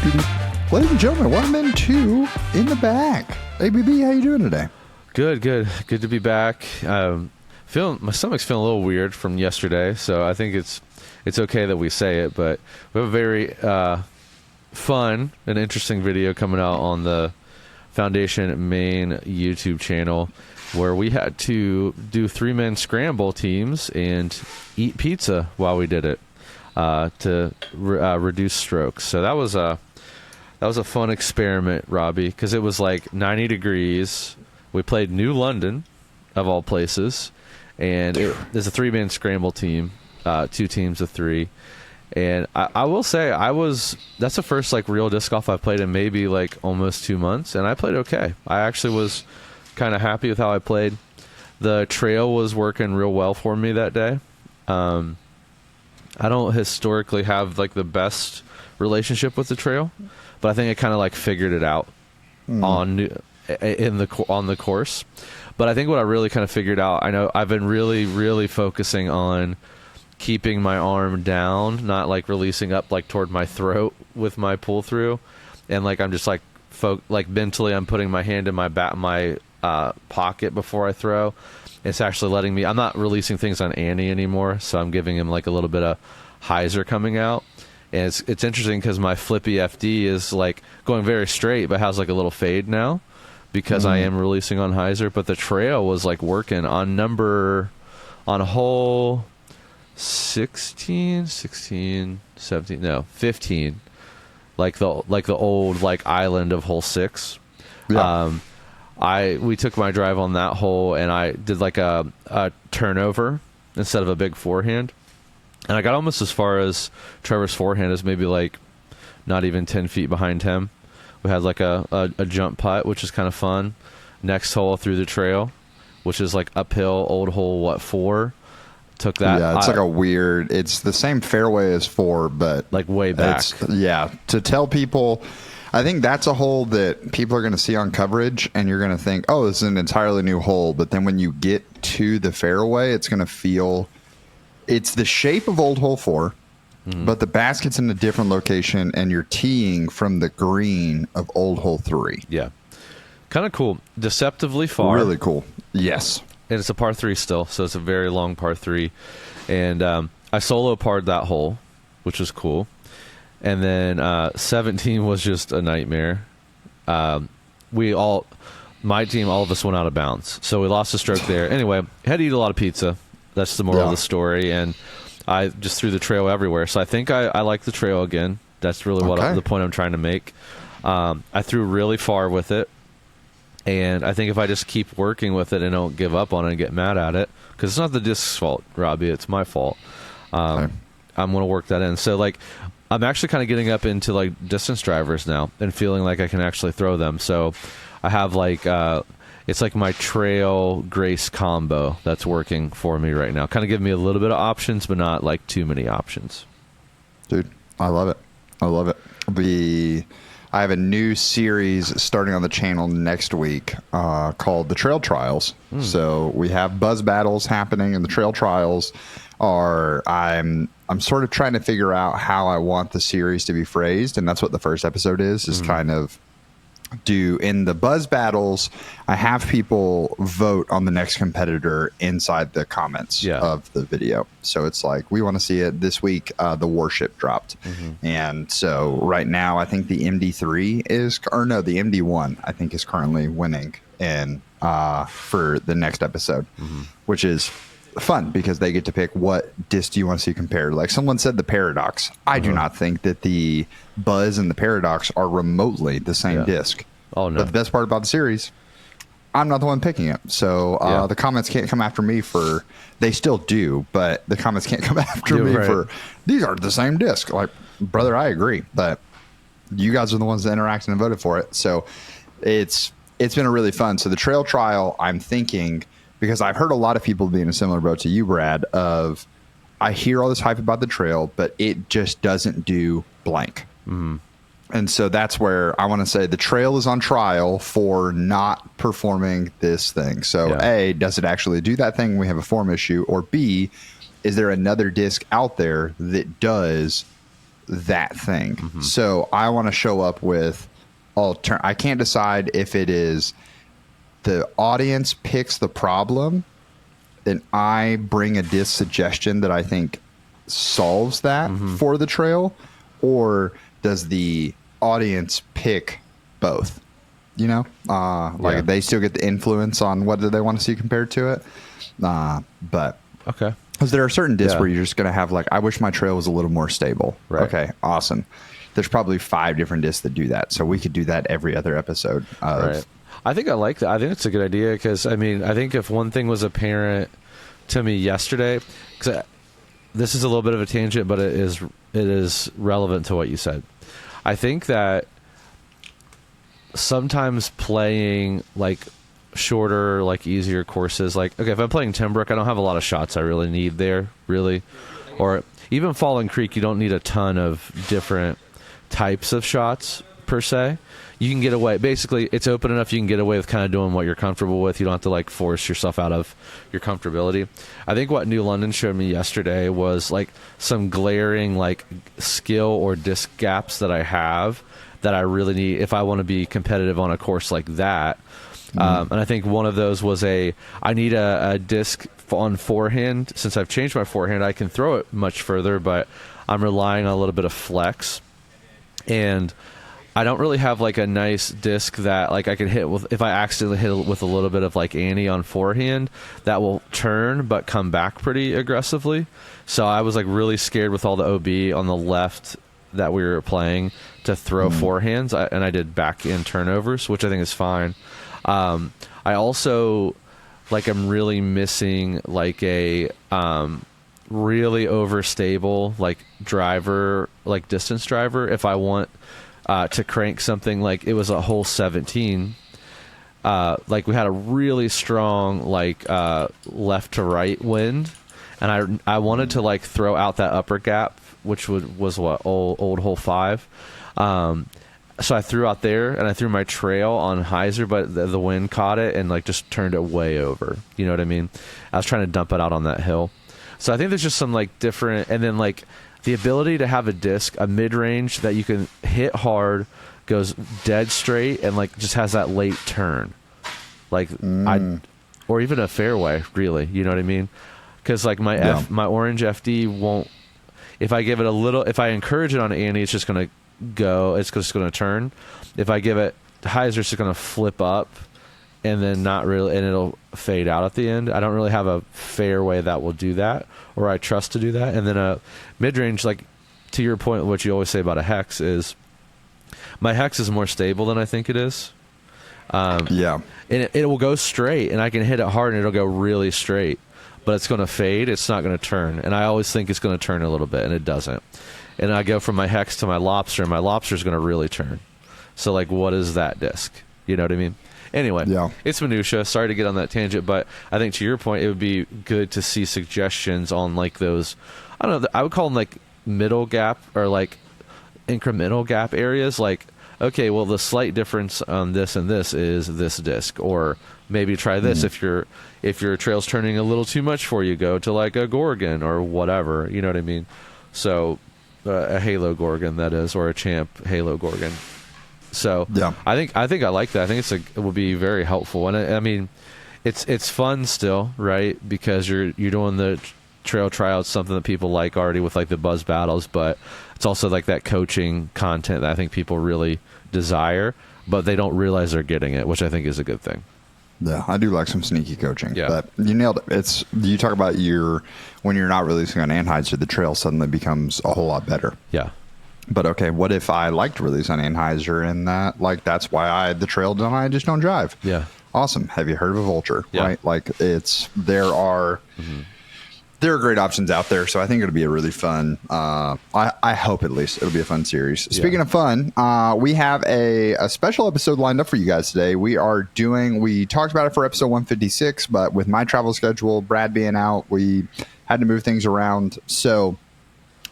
Ladies and gentlemen, welcome into In the Back. ABB, how you doing today? Good to be back. Feeling my stomach's feeling a little weird from yesterday, so I think it's okay that we say it. But we have a very fun and interesting video coming out on the Foundation main YouTube channel, where we had to do 3-man scramble teams and eat pizza while we did it to reduce strokes. So that was a fun experiment, Robbie, because it was like 90 degrees. We played New London, of all places, and there's a 3-man scramble team, 2 teams of 3. And I will say, that's the first like real disc golf I've played in maybe like almost 2 months, and I played okay. I actually was kind of happy with how I played. The trail was working real well for me that day. I don't historically have like the best relationship with the trail, but I think I kind of like figured it out on the course. But I think what I really kind of figured out, I know I've been really focusing on keeping my arm down, not like releasing up like toward my throat with my pull through, and like I'm just like mentally I'm putting my hand in my pocket before I throw. It's actually letting me. I'm not releasing things on Annie anymore, so I'm giving him like a little bit of Hyzer coming out. And it's interesting because my flippy FD is like going very straight, but has like a little fade now because I am releasing on Hyzer. But the trail was like working on hole 15, like the old like island of hole 6. Yeah. We took my drive on that hole and I did like a turnover instead of a big forehand. And I got almost as far as Trevor's forehand, as maybe like not even 10 feet behind him. We had like a jump putt, which is kind of fun. Next hole through the trail, which is like uphill, old hole, 4. Took that. Yeah, it's like a weird, it's the same fairway as 4, but like way back. Yeah, to tell people, I think that's a hole that people are going to see on coverage and you're going to think, oh, this is an entirely new hole. But then when you get to the fairway, it's going to feel... It's the shape of old hole 4, but the basket's in a different location, and you're teeing from the green of old hole 3. Yeah. Kind of cool. Deceptively far. Really cool. Yes. And it's a par 3 still, so it's a very long par 3. And I solo parred that hole, which was cool. And then 17 was just a nightmare. My team, all of us went out of bounds. So we lost a stroke there. Anyway, had to eat a lot of pizza. That's the moral of the story, and I just threw the trail everywhere. So I think I like the trail again. That's really the point I'm trying to make. I threw really far with it, and I think if I just keep working with it and don't give up on it and get mad at it, because it's not the disc's fault, Robbie, it's my fault. I'm going to work that in. So like, I'm actually kind of getting up into like distance drivers now and feeling like I can actually throw them. So I have like... it's like my trail grace combo that's working for me right now. Kind of giving me a little bit of options, but not like too many options. Dude, I love it. I love it. I have a new series starting on the channel next week called The Trail Trials. So we have buzz battles happening, and the trail trials are I'm sort of trying to figure out how I want the series to be phrased, and that's what the first episode is kind of do in the buzz battles. I have people vote on the next competitor inside the comments of the video. So it's like, we want to see it this week. The Warship dropped. And so right now I think the MD3 the MD1 I think is currently winning and for the next episode, which is fun because they get to pick what disc do you want to see compared. Like someone said, the Paradox. I do not think that the Buzz and the Paradox are remotely the same disc. Oh no! But the best part about the series, I'm not the one picking it. So the comments can't come after me for. They still do, but the comments can't come after me for. These are the same disc. Like, brother, I agree, but you guys are the ones that interacted and voted for it. So it's been a really fun. So the trail trial, I'm thinking. Because I've heard a lot of people be in a similar boat to you, Brad, of I hear all this hype about the trail, but it just doesn't do blank. And so that's where I want to say the trail is on trial for not performing this thing. So A, does it actually do that thing? We have a form issue. Or B, is there another disc out there that does that thing. So I want to show up with I can't decide if it is the audience picks the problem and I bring a disc suggestion that I think solves that for the trail, or does the audience pick both? You know, like they still get the influence on what do they want to see compared to it. But Okay. because there are certain discs where you're just going to have like, I wish my trail was a little more stable. Right. Okay, awesome. There's probably 5 different discs that do that. So we could do that every other episode. Right. I think I like that. I think it's a good idea because, I mean, I think if one thing was apparent to me yesterday, because this is a little bit of a tangent, but it is relevant to what you said. I think that sometimes playing like shorter, like easier courses, like, okay, if I'm playing Timbrook, I don't have a lot of shots I really need there, really. Or even Fallen Creek, you don't need a ton of different types of shots per se. You can get away, basically it's open enough you can get away with kind of doing what you're comfortable with. You don't have to like force yourself out of your comfortability. I think what New London showed me yesterday was like some glaring like skill or disc gaps that I have that I really need if I want to be competitive on a course like that. And I think one of those was I need a disc on forehand. Since I've changed my forehand, I can throw it much further, but I'm relying on a little bit of flex. And I don't really have like a nice disc that like I can hit with. If I accidentally hit it with a little bit of like Annie on forehand, that will turn but come back pretty aggressively. So I was like really scared with all the OB on the left that we were playing to throw forehands, and I did back end turnovers, which I think is fine. I also like I'm really missing like a really overstable like driver, like distance driver. If I want to crank something, like it was a hole 17, like we had a really strong like left to right wind, and I wanted to like throw out that upper gap, which was what old hole 5. So I threw out there, and I threw my trail on Hyzer, but the wind caught it and like just turned it way over. You know what I mean? I was trying to dump it out on that hill. So I think there's just some like different, and then like the ability to have a disc, a mid-range that you can hit hard, goes dead straight, and like just has that late turn, like or even a fairway, really. You know what I mean? Because like my orange FD won't. If I give it a little, if I encourage it on Annie, it's just gonna go. It's just gonna turn. If I give it Hyzer, it's just gonna flip up, and then not really, and it'll fade out at the end. I don't really have a fairway that will do that, or I trust to do that. And then a mid-range, like to your point, what you always say about a hex is, my hex is more stable than I think it is. And it will go straight, and I can hit it hard, and it'll go really straight. But it's going to fade. It's not going to turn. And I always think it's going to turn a little bit, and it doesn't. And I go from my hex to my lobster, and my lobster is going to really turn. So, like, what is that disc? You know what I mean? Anyway, it's minutia. Sorry to get on that tangent, but I think to your point, it would be good to see suggestions on, like, those, I don't know, I would call them, like, middle gap or, like, incremental gap areas. Like, okay, well, the slight difference on this and this is this disc. Or maybe try this if your trail's turning a little too much for you, go to, like, a Gorgon or whatever. You know what I mean? So a Halo Gorgon, that is, or a Champ Halo Gorgon. So I think I like that. I think it would be very helpful, and I mean, it's fun still, right? Because you're doing the trail tryouts, something that people like already with like the buzz battles, but it's also like that coaching content that I think people really desire, but they don't realize they're getting it, which I think is a good thing. Yeah, I do like some sneaky coaching. Yeah. But you nailed it. You talk about when you're not releasing on Anheuser, the trail suddenly becomes a whole lot better. Yeah. But okay, what if I like to release on Anheuser and that's why the trail I just don't drive? Yeah. Awesome. Have you heard of a Vulture? Yeah. Right? Like there are great options out there. So I think it'll be a really fun, I hope at least it'll be a fun series. Speaking of fun, we have a special episode lined up for you guys today. We talked about it for episode 156, but with my travel schedule, Brad being out, we had to move things around. So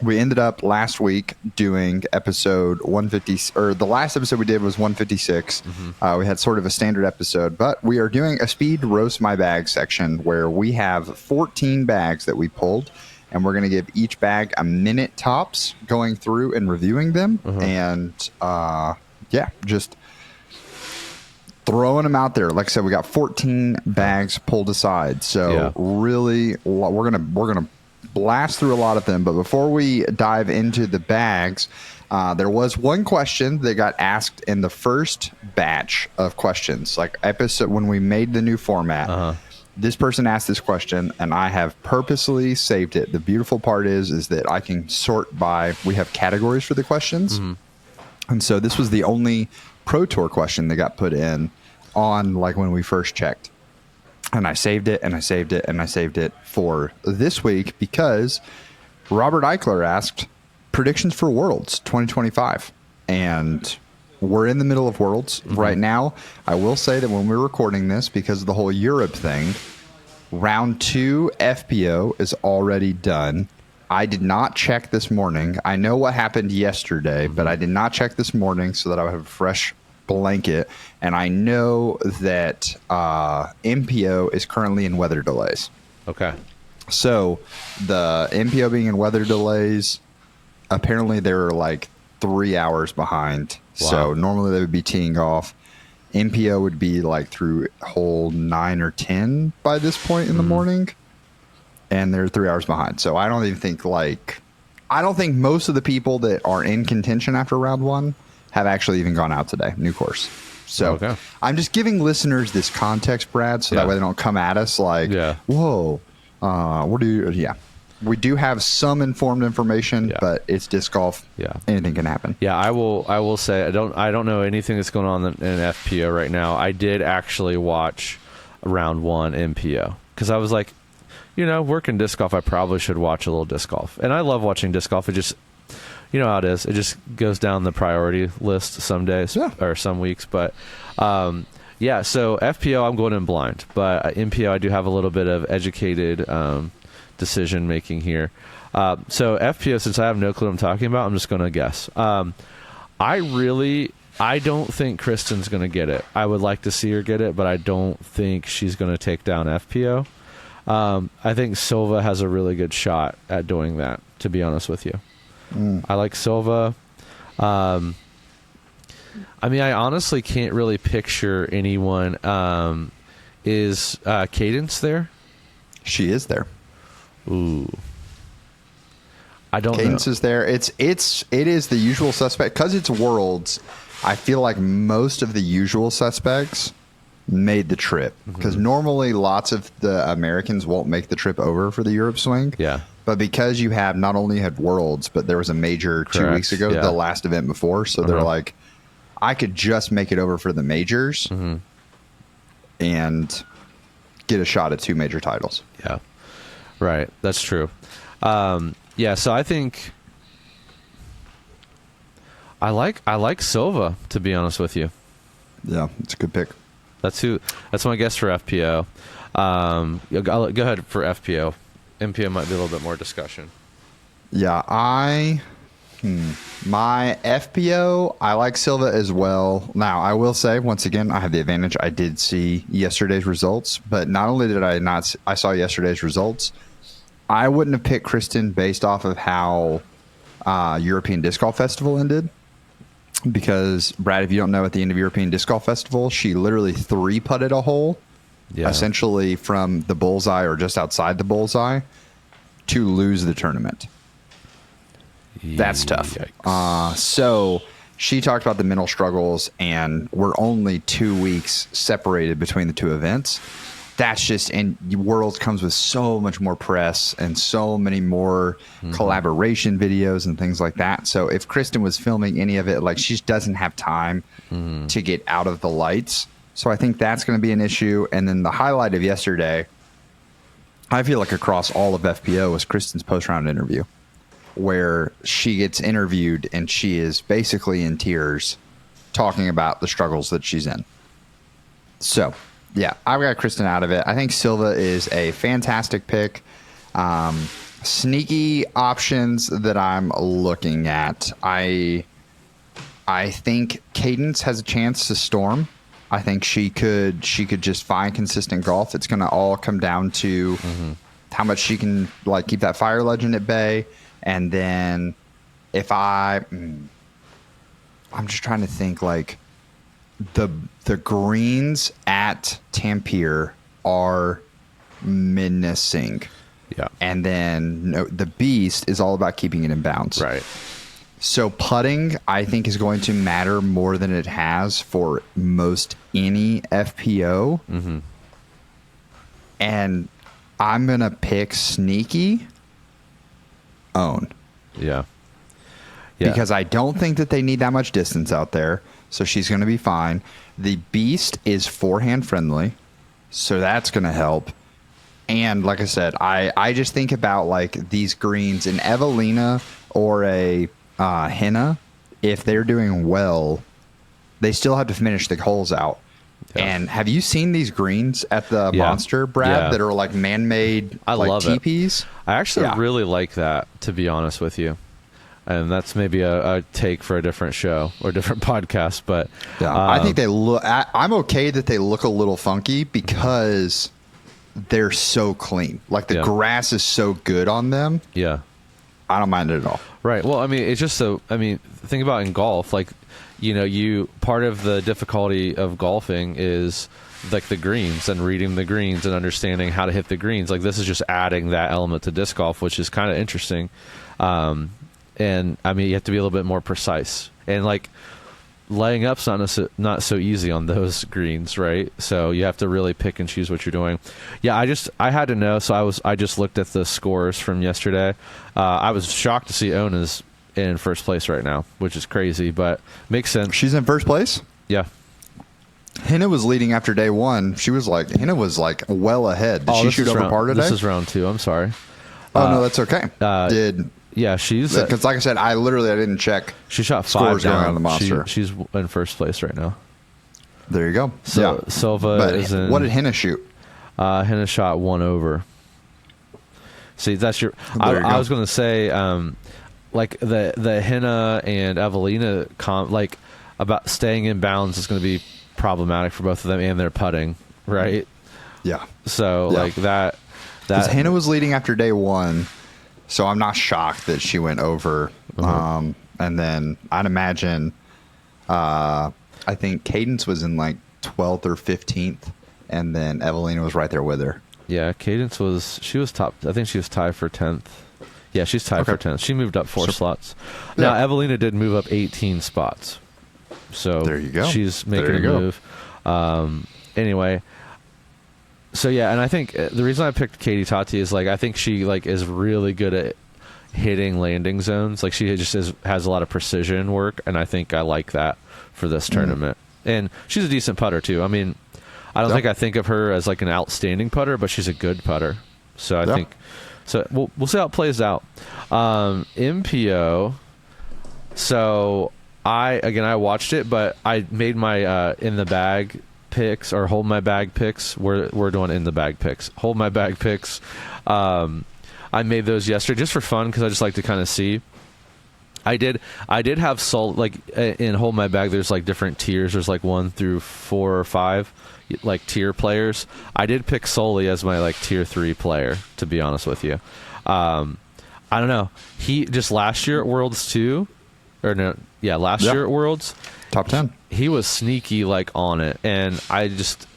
we ended up last week doing episode 150, or the last episode we did was 156. We had sort of a standard episode, but we are doing a speed roast my bag section where we have 14 bags that we pulled, and we're going to give each bag a minute tops going through and reviewing them. And just throwing them out there. Like I said, we got 14 bags pulled aside. So really, we're gonna blast through a lot of them. But before we dive into the bags, there was one question that got asked in the first batch of questions, like episode when we made the new format. This person asked this question, and I have purposely saved it. The beautiful part is that I can sort by. We have categories for the questions, and so this was the only Pro Tour question that got put in on like when we first checked. And I saved it, and I saved it, and I saved it for this week because Robert Eichler asked predictions for Worlds 2025. And we're in the middle of Worlds right now. I will say that when we're recording this, because of the whole Europe thing, round 2 FPO is already done. I did not check this morning. I know what happened yesterday, but I did not check this morning so that I would have a fresh blanket. And I know that MPO is currently in weather delays. Okay. So the MPO being in weather delays, apparently they're like 3 hours behind. Wow. So normally they would be teeing off. MPO would be like through hole 9 or 10 by this point in the morning. And they're 3 hours behind. So I don't even think I don't think most of the people that are in contention after round 1 have actually even gone out today. New course. So I'm just giving listeners this context, Brad, so that way they don't come at us like, whoa, what do you, we do have some informed information, but it's disc golf. Anything can happen. I will say I don't know anything that's going on in FPO right now. I did actually watch round 1 MPO because I was like, working disc golf, I probably should watch a little disc golf. And I love watching disc golf. It just, how it is. It just goes down the priority list some days or some weeks. But so FPO, I'm going in blind. But MPO, I do have a little bit of educated decision making here. So FPO, since I have no clue what I'm talking about, I'm just going to guess. I don't think Kristen's going to get it. I would like to see her get it, but I don't think she's going to take down FPO. I think Silva has a really good shot at doing that, to be honest with you. I like Silva. I honestly can't really picture anyone. Is Cadence there? She is there. Ooh. I don't know. Cadence is there. It is the usual suspect. Because it's Worlds, I feel like most of the usual suspects made the trip. Because normally lots of the Americans won't make the trip over for the Europe swing. Yeah. But because you have not only had Worlds, but there was a major 2 weeks ago, the last event before. So they're like, I could just make it over for the majors and get a shot at 2 major titles. Yeah. Right. That's true. So I think I like Silva, to be honest with you. Yeah, it's a good pick. That's my guess for FPO. Go ahead for FPO. MPO might be a little bit more discussion. Yeah, my FPO, I like Silva as well. Now, I will say, once again, I have the advantage. I did see yesterday's results, but not only did I saw yesterday's results, I wouldn't have picked Kristen based off of how European Disc Golf Festival ended. Because, Brad, if you don't know, at the end of European Disc Golf Festival, she literally 3-putted a hole, essentially from the bullseye or just outside the bullseye, to lose the tournament. That's tough. So she talked about the mental struggles, and we're only 2 weeks separated between the 2 events. That's just, and Worlds comes with so much more press and so many more collaboration videos and things like that. So if Kristen was filming any of it, like, she just doesn't have time to get out of the lights. So I think that's going to be an issue. And then the highlight of yesterday, I feel like across all of FPO, was Kristen's post-round interview, where she gets interviewed and she is basically in tears talking about the struggles that she's in. So, yeah, I've got Kristen out of it. I think Silva is a fantastic pick. Sneaky options that I'm looking at. I think Cadence has a chance to storm. I think she could just find consistent golf. It's going to all come down to how much she can like keep that fire legend at bay, and then if I'm just trying to think like the greens at Tampere are menacing. Yeah. And then the beast is all about keeping it in bounds. Right. So putting, I think, is going to matter more than it has for most any FPO. Mm-hmm. And I'm going to pick sneaky own. Yeah. Yeah. Because I don't think that they need that much distance out there. So she's going to be fine. The beast is forehand friendly. So that's going to help. And like I said, I just think about like these greens, an Evelina or a Henna, if they're doing well, they still have to finish the holes out. Yeah. And have you seen these greens at the Monster, Brad, that are like man-made like teepees? I actually really like that, to be honest with you. And that's maybe a take for a different show or a different podcast. But I think they look. I'm okay that they look a little funky because they're so clean. Like the grass is so good on them. Yeah, I don't mind it at all. Right. Well, I mean, it's just so. I mean, think about in golf. Like, you part of the difficulty of golfing is like the greens and reading the greens and understanding how to hit the greens. Like this is just adding that element to disc golf, which is kind of interesting. And I mean, you have to be a little bit more precise, and like laying up's not so easy on those greens, right? So you have to really pick and choose what you're doing. Yeah, I had to know, so I just looked at the scores from yesterday. I was shocked to see Ona's in first place right now, which is crazy, but makes sense. She's in first place? Yeah. Henna was leading after day one. Henna was like well ahead. Did she shoot over par today? This is round 2. I'm sorry. Oh, no, that's okay. Yeah, she's because like I said, I didn't check. She shot 5 scores down. Going on the Monster. She's in first place right now. There you go. So Silva is in. What did Henna shoot? Henna shot 1 over. See, that's your. I was going to say, like the Henna and Evelina like about staying in bounds is going to be problematic for both of them and their putting, right? Yeah. So like that. Henna was leading after day one. So I'm not shocked that she went over. And then I'd imagine, I think Cadence was in like 12th or 15th, and then Evelina was right there with her. Yeah, Cadence she was top. I think she was tied for 10th. Yeah, she's tied for 10th. She moved up 4 slots. Now, Evelina did move up 18 spots. So there you go. She's making a move. Anyway. So yeah, and I think the reason I picked Katie Tati is like I think she like is really good at hitting landing zones. Like she just has a lot of precision work, and I think I like that for this tournament. And she's a decent putter too. I mean, I don't think I think of her as like an outstanding putter, but she's a good putter. So I think so. We'll see how it plays out. MPO. So I watched it, but I made my in the bag picks or hold my bag picks. We're doing in the bag picks. Hold my bag picks. I made those yesterday just for fun because I just like to kind of see. I did have like in hold my bag. There's like different tiers. There's like 1 through 4 or 5 like tier players. I did pick Sully as my like tier 3 player, to be honest with you. I don't know. He just last year at Worlds 2 or no, yeah, last year at Worlds. Top 10. He was sneaky like on it, and I just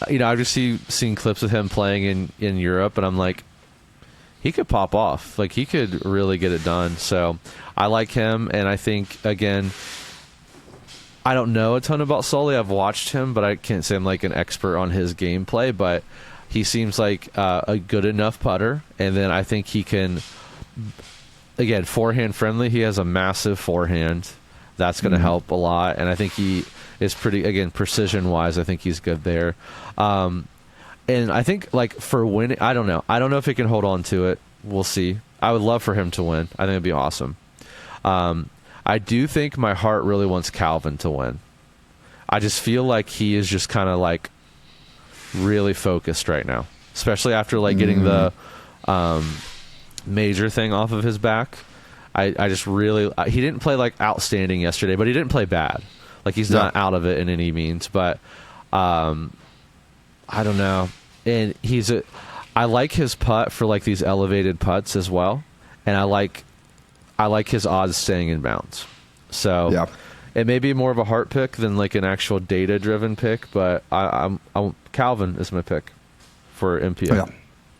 I've just seen clips of him playing in Europe, and I'm like, he could pop off. Like he could really get it done. So I like him, and I think again, I don't know a ton about Sully. I've watched him, but I can't say I'm like an expert on his gameplay. But he seems like a good enough putter, and then I think he can. Again, forehand friendly. He has a massive forehand. That's going to help a lot, and I think he is pretty. Again, precision wise, I think he's good there. And I think like for winning, I don't know if he can hold on to it. We'll see. I would love for him to win. I think it'd be awesome. I do think my heart really wants Calvin to win. I just feel like he is just kind of like really focused right now, especially after like getting the major thing off of his back. I just really he didn't play like outstanding yesterday, but he didn't play bad. Like he's not out of it in any means, but I don't know. And I like his putt for like these elevated putts as well, and I like his odds staying in bounds. So Yeah. it may be more of a heart pick than like an actual data driven pick, but I'm Calvin is my pick for MPO. Yeah.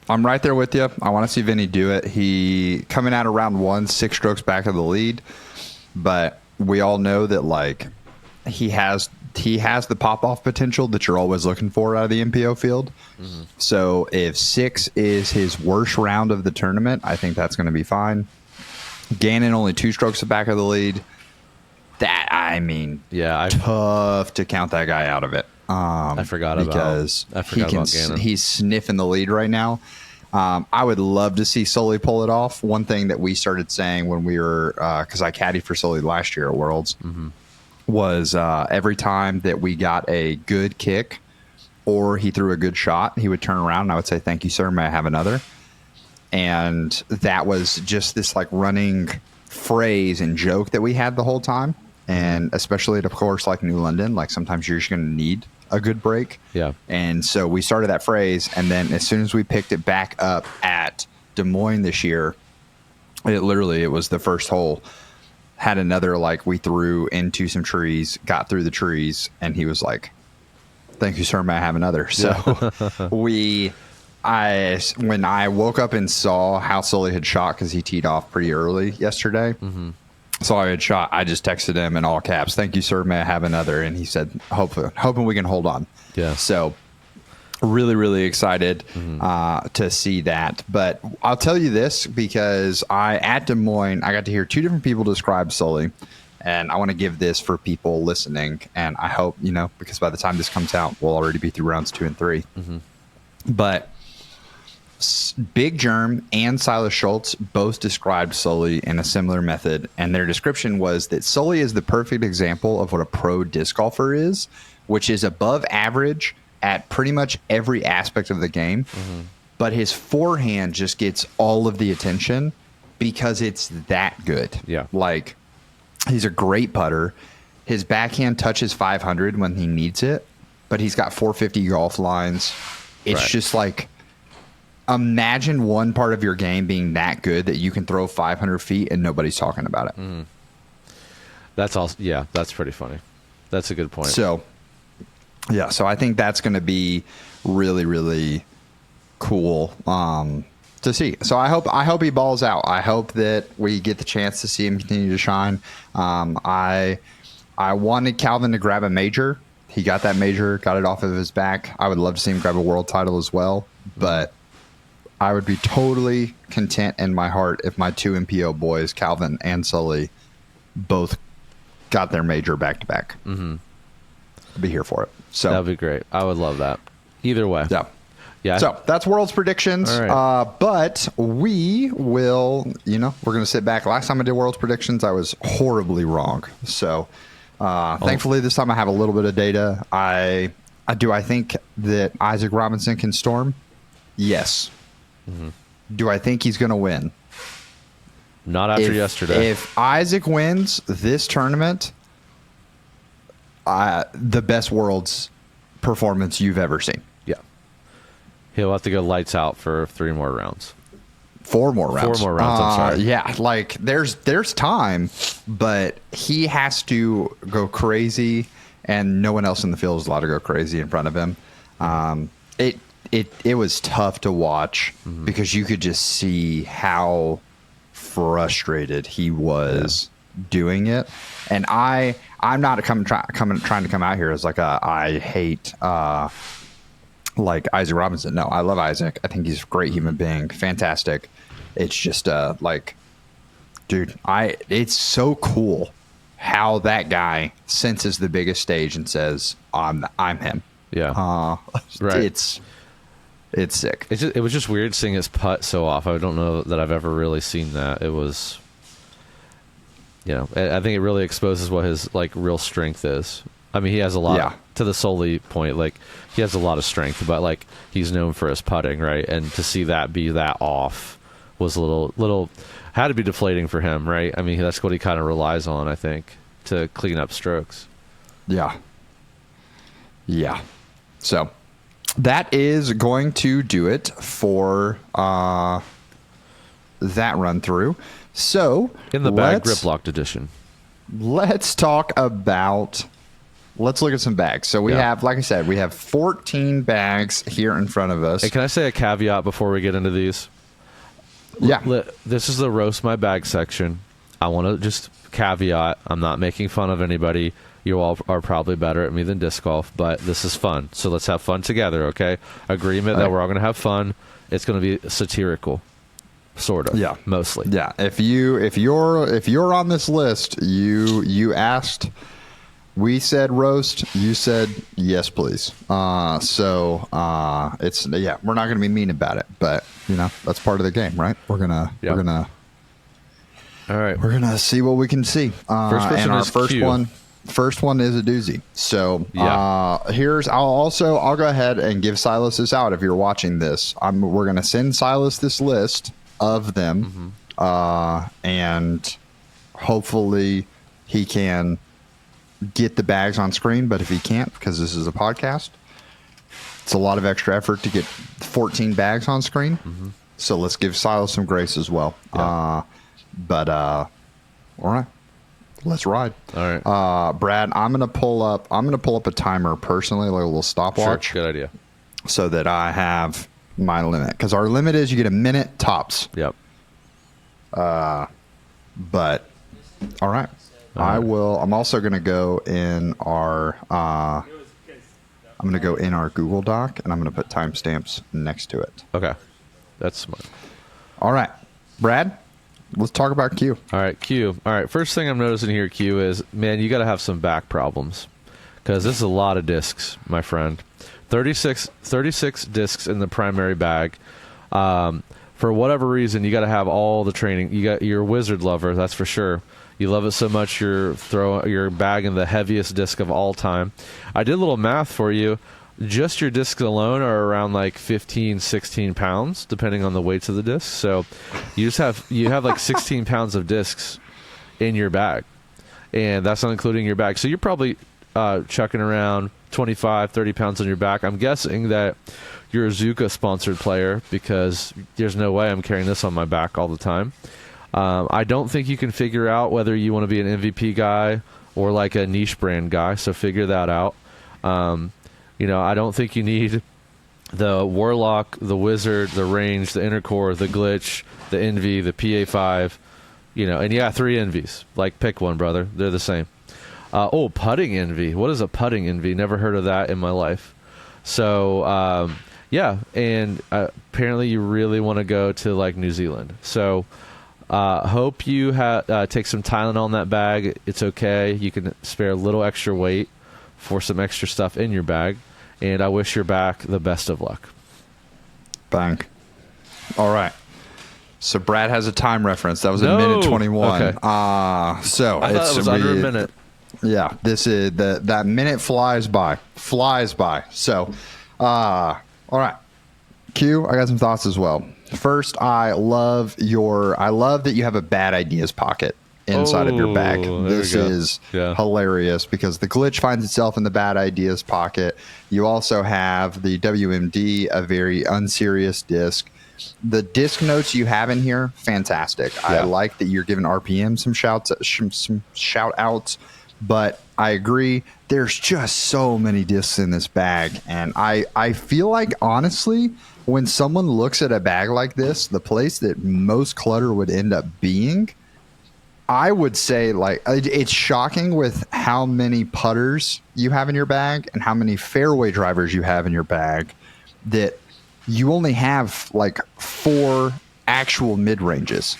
I'm right there with you. I want to see Vinny do it. He coming out of round 1, 6 strokes back of the lead, but we all know that like he has the pop off potential that you're always looking for out of the MPO field. Mm-hmm. So if 6 is his worst round of the tournament, I think that's going to be fine. Gannon only 2 strokes back of the lead. That tough to count that guy out of it. I forgot about Gannon. He's sniffing the lead right now. I would love to see Sully pull it off. One thing that we started saying when we were, because I caddied for Sully last year at Worlds, was every time that we got a good kick or he threw a good shot, he would turn around and I would say, "Thank you, sir. May I have another?" And that was just this like running phrase and joke that we had the whole time. And especially at a course like New London, like sometimes you're just going to need a good break. Yeah. And so we started that phrase. And then as soon as we picked it back up at Des Moines this year, it was the first hole, had another, like we threw into some trees, got through the trees. And he was like, "Thank you, sir. May I have another?" So when I woke up and saw how Sully had shot, because he teed off pretty early yesterday. Mm-hmm. So I had shot. I just texted him in all caps, "Thank you, sir. May I have another?" And he said, hoping we can hold on. Yeah. So really, really excited to see that. But I'll tell you this, because at Des Moines, I got to hear 2 different people describe Sully. And I want to give this for people listening. And I hope, because by the time this comes out, we'll already be through rounds 2 and 3. Mm-hmm. But Big Germ and Silas Schultz both described Sully in a similar method, and their description was that Sully is the perfect example of what a pro disc golfer is, which is above average at pretty much every aspect of the game, but his forehand just gets all of the attention because it's that good. Yeah. Like, he's a great putter. His backhand touches 500 when he needs it, but he's got 450 golf lines. It's just like, imagine one part of your game being that good that you can throw 500 feet and nobody's talking about it. Mm. That's also, that's pretty funny. That's a good point. So I think that's going to be really, really cool to see. So I hope he balls out. I hope that we get the chance to see him continue to shine. I wanted Calvin to grab a major. He got that major, got it off of his back. I would love to see him grab a world title as well, but I would be totally content in my heart if my 2 MPO boys, Calvin and Sully, both got their major back to back. I'd be here for it. So that'd be great. I would love that. Either way. Yeah. So that's World's predictions. All right. But we will, we're going to sit back. Last time I did World's predictions, I was horribly wrong. So thankfully this time I have a little bit of data. I think that Isaac Robinson can storm? Yes. Do I think he's going to win? Not after yesterday. If Isaac wins this tournament, the best World's performance you've ever seen. Yeah. He'll have to go lights out for 3 more rounds. 4 more rounds. 4 more rounds, I'm sorry. Yeah, like there's time, but he has to go crazy, and no one else in the field is allowed to go crazy in front of him. It was tough to watch because you could just see how frustrated he was doing it. And I'm not trying to come out here as like I hate like Isaac Robinson. No, I love Isaac. I think he's a great human being, fantastic. It's just like, dude, it's so cool how that guy senses the biggest stage and says, I'm him. Yeah. Right. It's sick. It was just weird seeing his putt so off. I don't know that I've ever really seen that. It was, I think it really exposes what his like real strength is. I mean, he has a lot to the Sully point. Like, he has a lot of strength, but like he's known for his putting, right? And to see that be that off was a little had to be deflating for him, right? I mean, that's what he kind of relies on, I think, to clean up strokes. Yeah. So that is going to do it for that run through. So In the bag, grip locked edition. Let's talk about. Let's look at some bags. So we have, like I said, we have 14 bags here in front of us. Hey, can I say a caveat before we get into these? Yeah. This is the roast my bag section. I want to just caveat, I'm not making fun of anybody. You all are probably better at me than disc golf, but this is fun. So let's have fun together, okay? Agreement that we're all going to have fun. It's going to be satirical, sort of. Yeah. Mostly. Yeah. If you're on this list, you asked. We said roast. You said yes, please. It's we're not going to be mean about it, but that's part of the game, right? We're gonna All right. We're gonna see what we can see. First person and our is first Q. one is a doozy. So I'll go ahead and give Silas this out. If you're watching this, we're gonna send Silas this list of them, and hopefully he can get the bags on screen. But if he can't, because this is a podcast, it's a lot of extra effort to get 14 bags on screen. So let's give Silas some grace as well. All right, let's ride. All right, Brad, I'm gonna pull up a timer personally, like a little stopwatch. Sure. Good idea. So that I have my limit, because our limit is you get a minute tops. Yep. But all right. I will. I'm also going to go in our. I'm going to go in our Google Doc, and I'm going to put timestamps next to it. Okay, that's smart. All right, Brad. Let's talk about Q. All right, Q. All right, first thing I'm noticing here, Q, is man, you got to have some back problems, because this is a lot of discs, my friend. 36 discs in the primary bag. For whatever reason, you got to have all the training. You're a wizard lover, that's for sure. You love it so much you're throwing your bag in the heaviest disc of all time. I did a little math for you. Just your discs alone are around like 15, 16 pounds, depending on the weights of the discs. So you have like 16 pounds of discs in your bag, and that's not including your bag. So you're probably chucking around 25, 30 pounds on your back. I'm guessing that you're a Zuka sponsored player, because there's no way I'm carrying this on my back all the time. I don't think you can figure out whether you want to be an MVP guy or like a niche brand guy, so figure that out. I don't think you need the Warlock, the Wizard, the Range, the Intercore, the Glitch, the Envy, the PA5, and 3 Envies. Like, pick one, brother. They're the same. Putting Envy. What is a putting Envy? Never heard of that in my life. So, and apparently you really want to go to like New Zealand. So, hope you take some Tylenol in that bag. It's okay. You can spare a little extra weight for some extra stuff in your bag. And I wish your back the best of luck. Bang. All right. So Brad has a time reference. That was a minute 21. Okay. So I thought it was under a minute. Yeah, this is that minute flies by. So, all right. Q, I got some thoughts as well. First, I love that you have a bad ideas pocket inside of your bag. This is hilarious, because the glitch finds itself in the bad ideas pocket. You also have the WMD, a very unserious disc. The disc notes you have in here, fantastic. Yeah. I like that you're giving RPM some shout outs, but I agree. There's just so many discs in this bag, and I feel like, honestly, when someone looks at a bag like this, the place that most clutter would end up being, I would say, like, it's shocking with how many putters you have in your bag and how many fairway drivers you have in your bag, that you only have like 4 actual mid ranges.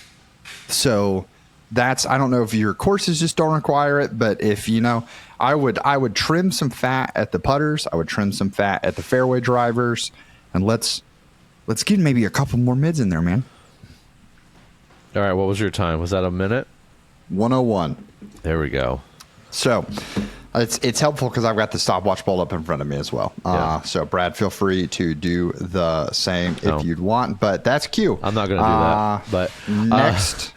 So that's, I don't know if your courses just don't require it, but if I would trim some fat at the putters, I would trim some fat at the fairway drivers, and let's get maybe a couple more mids in there, man. All right, what was your time? Was that a minute? 101. There we go. So it's helpful because I've got the stopwatch pulled up in front of me as well. So Brad, feel free to do the same if you'd want, but that's Q. I'm not going to do that. But next.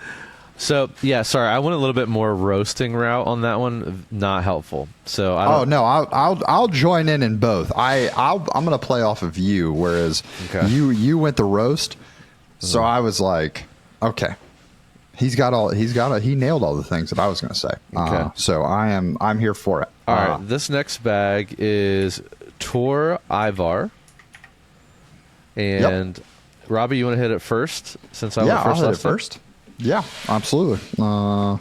So yeah, sorry, I went a little bit more roasting route on that one. Not helpful. So I Oh don't, no, I'll join in both. I'm gonna play off of you, whereas Okay. you went the roast. So I was like, okay, he nailed all the things that I was gonna say. Okay. So I'm here for it. All right, this next bag is Tor Ivar, and Robbie, you want to hit it first since I went first I'll hit last it time? first. Yeah, absolutely. All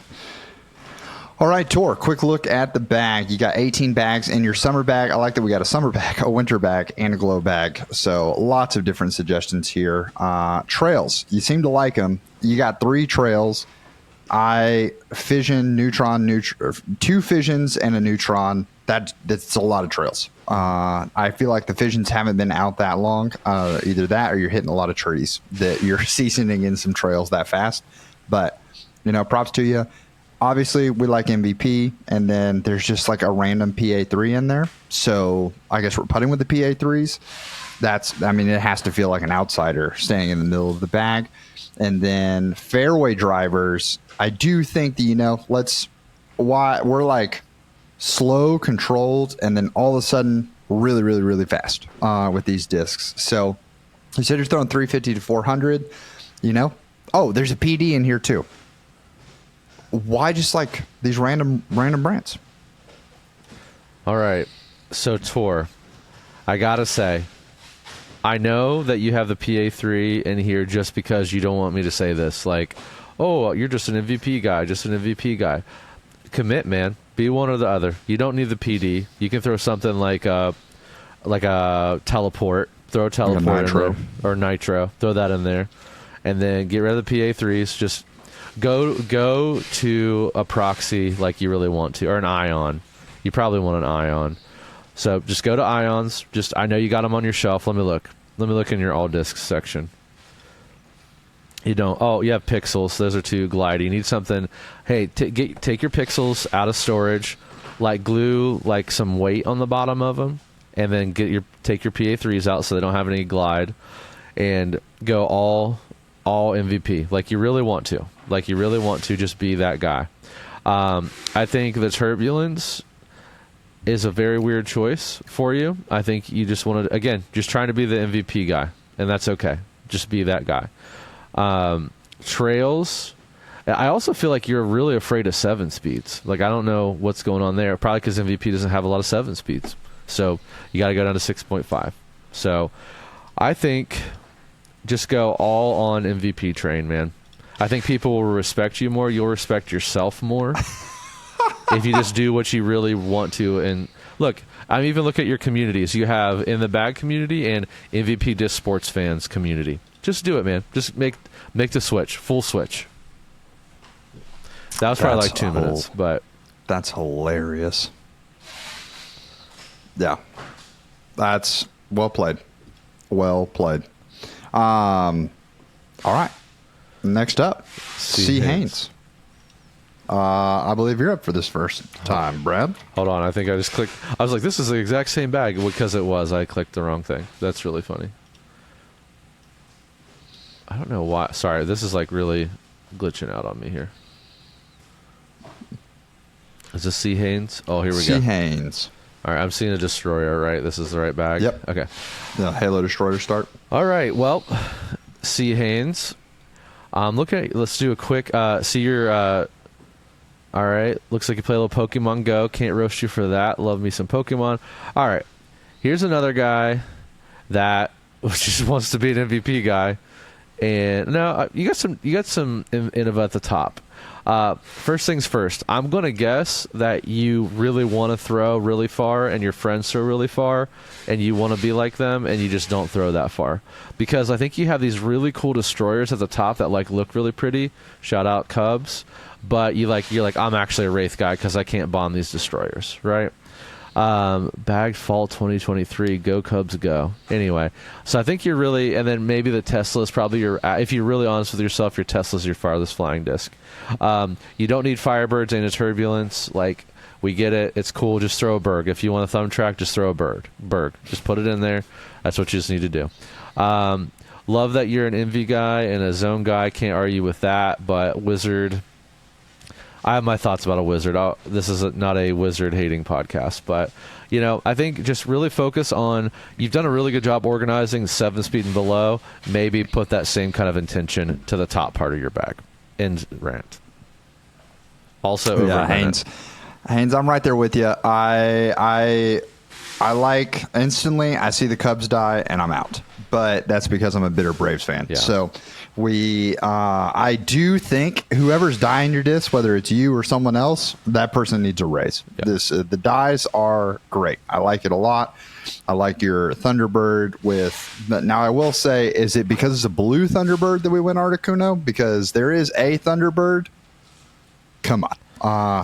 right, Tor, quick look at the bag. You got 18 bags in your summer bag. I like that we got a summer bag, a winter bag, and a glow bag. So lots of different suggestions here. Trails, you seem to like them. You got 3 trails. Fission, neutron, two fissions and a neutron. That's a lot of trails. I feel like the fissions haven't been out that long. Either that or you're hitting a lot of trees that you're seasoning in some trails that fast. But, props to you. Obviously, we like MVP, and then there's just like a random PA3 in there. So I guess we're putting with the PA3s. It has to feel like an outsider staying in the middle of the bag. And then fairway drivers, I do think that, we're like slow, controlled, and then all of a sudden really, really, really fast with these discs. So you said you're throwing 350 to 400, Oh, there's a PD in here too. Why just like these random brands? All right, so Tor, I gotta say, I know that you have the PA3 in here just because you don't want me to say this. Like, oh, you're just an MVP guy. Commit, man. Be one or the other. You don't need the PD. You can throw something like a teleport. Throw a teleport in there, or nitro. Throw that in there, and then get rid of the PA3s. Just go to a proxy like you really want to, or an ion. You probably want an ion. So just go to ions. I know you got them on your shelf. Let me look. Let me look in your all discs section. You don't. Oh, you have pixels. Those are too glidey. You need something. Hey, take your pixels out of storage, like glue like some weight on the bottom of them, and then take your PA3s out so they don't have any glide, and go all MVP like you really want to. Like you really want to just be that guy. I think the turbulence is a very weird choice for you. I think you just want to, again, just trying to be the MVP guy, and that's okay. Just be that guy. Trails, I also feel like you're really afraid of 7 speeds. Like, I don't know what's going on there. Probably because MVP doesn't have a lot of 7 speeds. So you got to go down to 6.5. So I think just go all on MVP train, man. I think people will respect you more. You'll respect yourself more. If you just do what you really want to. And look, I even look at your communities. You have in the bag community and MVP disc sports fans community. Just do it, man. Just make the switch, full switch. That was probably like 2 minutes, but that's hilarious. Yeah, that's well played. Well played. All right. Next up, C. Haynes. I believe you're up for this first time, Brad. Hold on. I think I just clicked. I was like, this is the exact same bag because it was. I clicked the wrong thing. That's really funny. I don't know why. Sorry. This is like really glitching out on me here. Is this C. Haynes? Oh, here we go. C. Haynes. All right. I'm seeing a destroyer, right? This is the right bag? Yep. Okay. The Halo Destroyer start. All right. Well, C. Haynes. Let's do a quick, see your, all right. Looks like you play a little Pokemon Go. Can't roast you for that. Love me some Pokemon. All right. Here's another guy that just wants to be an MVP guy. And no, you got some Innova at the top. First things first, I'm going to guess that you really want to throw really far and your friends throw really far and you want to be like them and you just don't throw that far. Because I think you have these really cool destroyers at the top that like look really pretty. Shout out Cubs. But you're like, I'm actually a Wraith guy because I can't bomb these destroyers, right? Bagged fall 2023, go Cubs go. Anyway, so I think you're really, and then maybe the Tesla is probably if you're really honest with yourself, your Tesla's your farthest flying disc. You don't need Firebirds and a Turbulence. Like, we get it. It's cool. Just throw a Berg. If you want a thumb track, just throw a Berg. Just put it in there. That's what you just need to do. love that you're an envy guy and a zone guy. Can't argue with that. But wizard, I have my thoughts about a wizard. This is not a wizard hating podcast, but I think just really focus on. You've done a really good job organizing 7-speed and below. Maybe put that same kind of intention to the top part of your bag. End rant. Also, over Haynes, I'm right there with you. I like instantly. I see the Cubs die and I'm out, but that's because I'm a bitter Braves fan. Yeah. So I do think whoever's dying your disc, whether it's you or someone else, that person needs a raise. Yeah. The dies are great. I like it a lot. I like your Thunderbird but now I will say, is it because it's a blue Thunderbird that we went Articuno? Because there is a Thunderbird. Come on.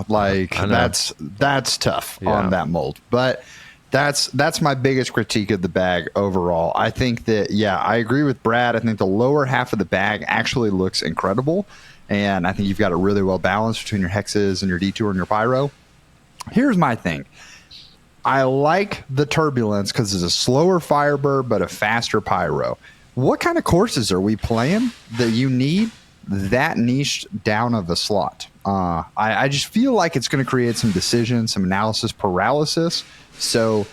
That's tough on that mold. But that's my biggest critique of the bag overall. I think that, I agree with Brad. I think the lower half of the bag actually looks incredible. And I think you've got it really well balanced between your hexes and your detour and your pyro. Here's my thing. I like the turbulence because it's a slower Firebird, but a faster pyro. What kind of courses are we playing that you need that niche down of a slot? I just feel like it's going to create some decision, some analysis paralysis. So,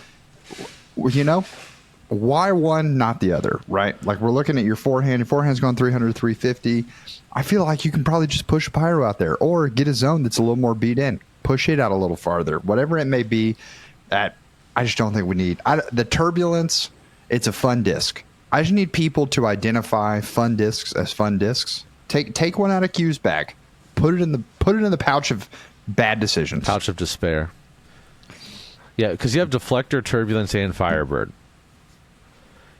why one, not the other, right? Like we're looking at your forehand. Your forehand's going 300, 350. I feel like you can probably just push a pyro out there or get a zone that's a little more beat in. Push it out a little farther, whatever it may be. I just don't think we need the turbulence. It's a fun disc. I just need people to identify fun discs as fun discs. Take one out of Q's bag, put it in the pouch of bad decisions. Pouch of despair. Yeah, because you have deflector, turbulence, and Firebird.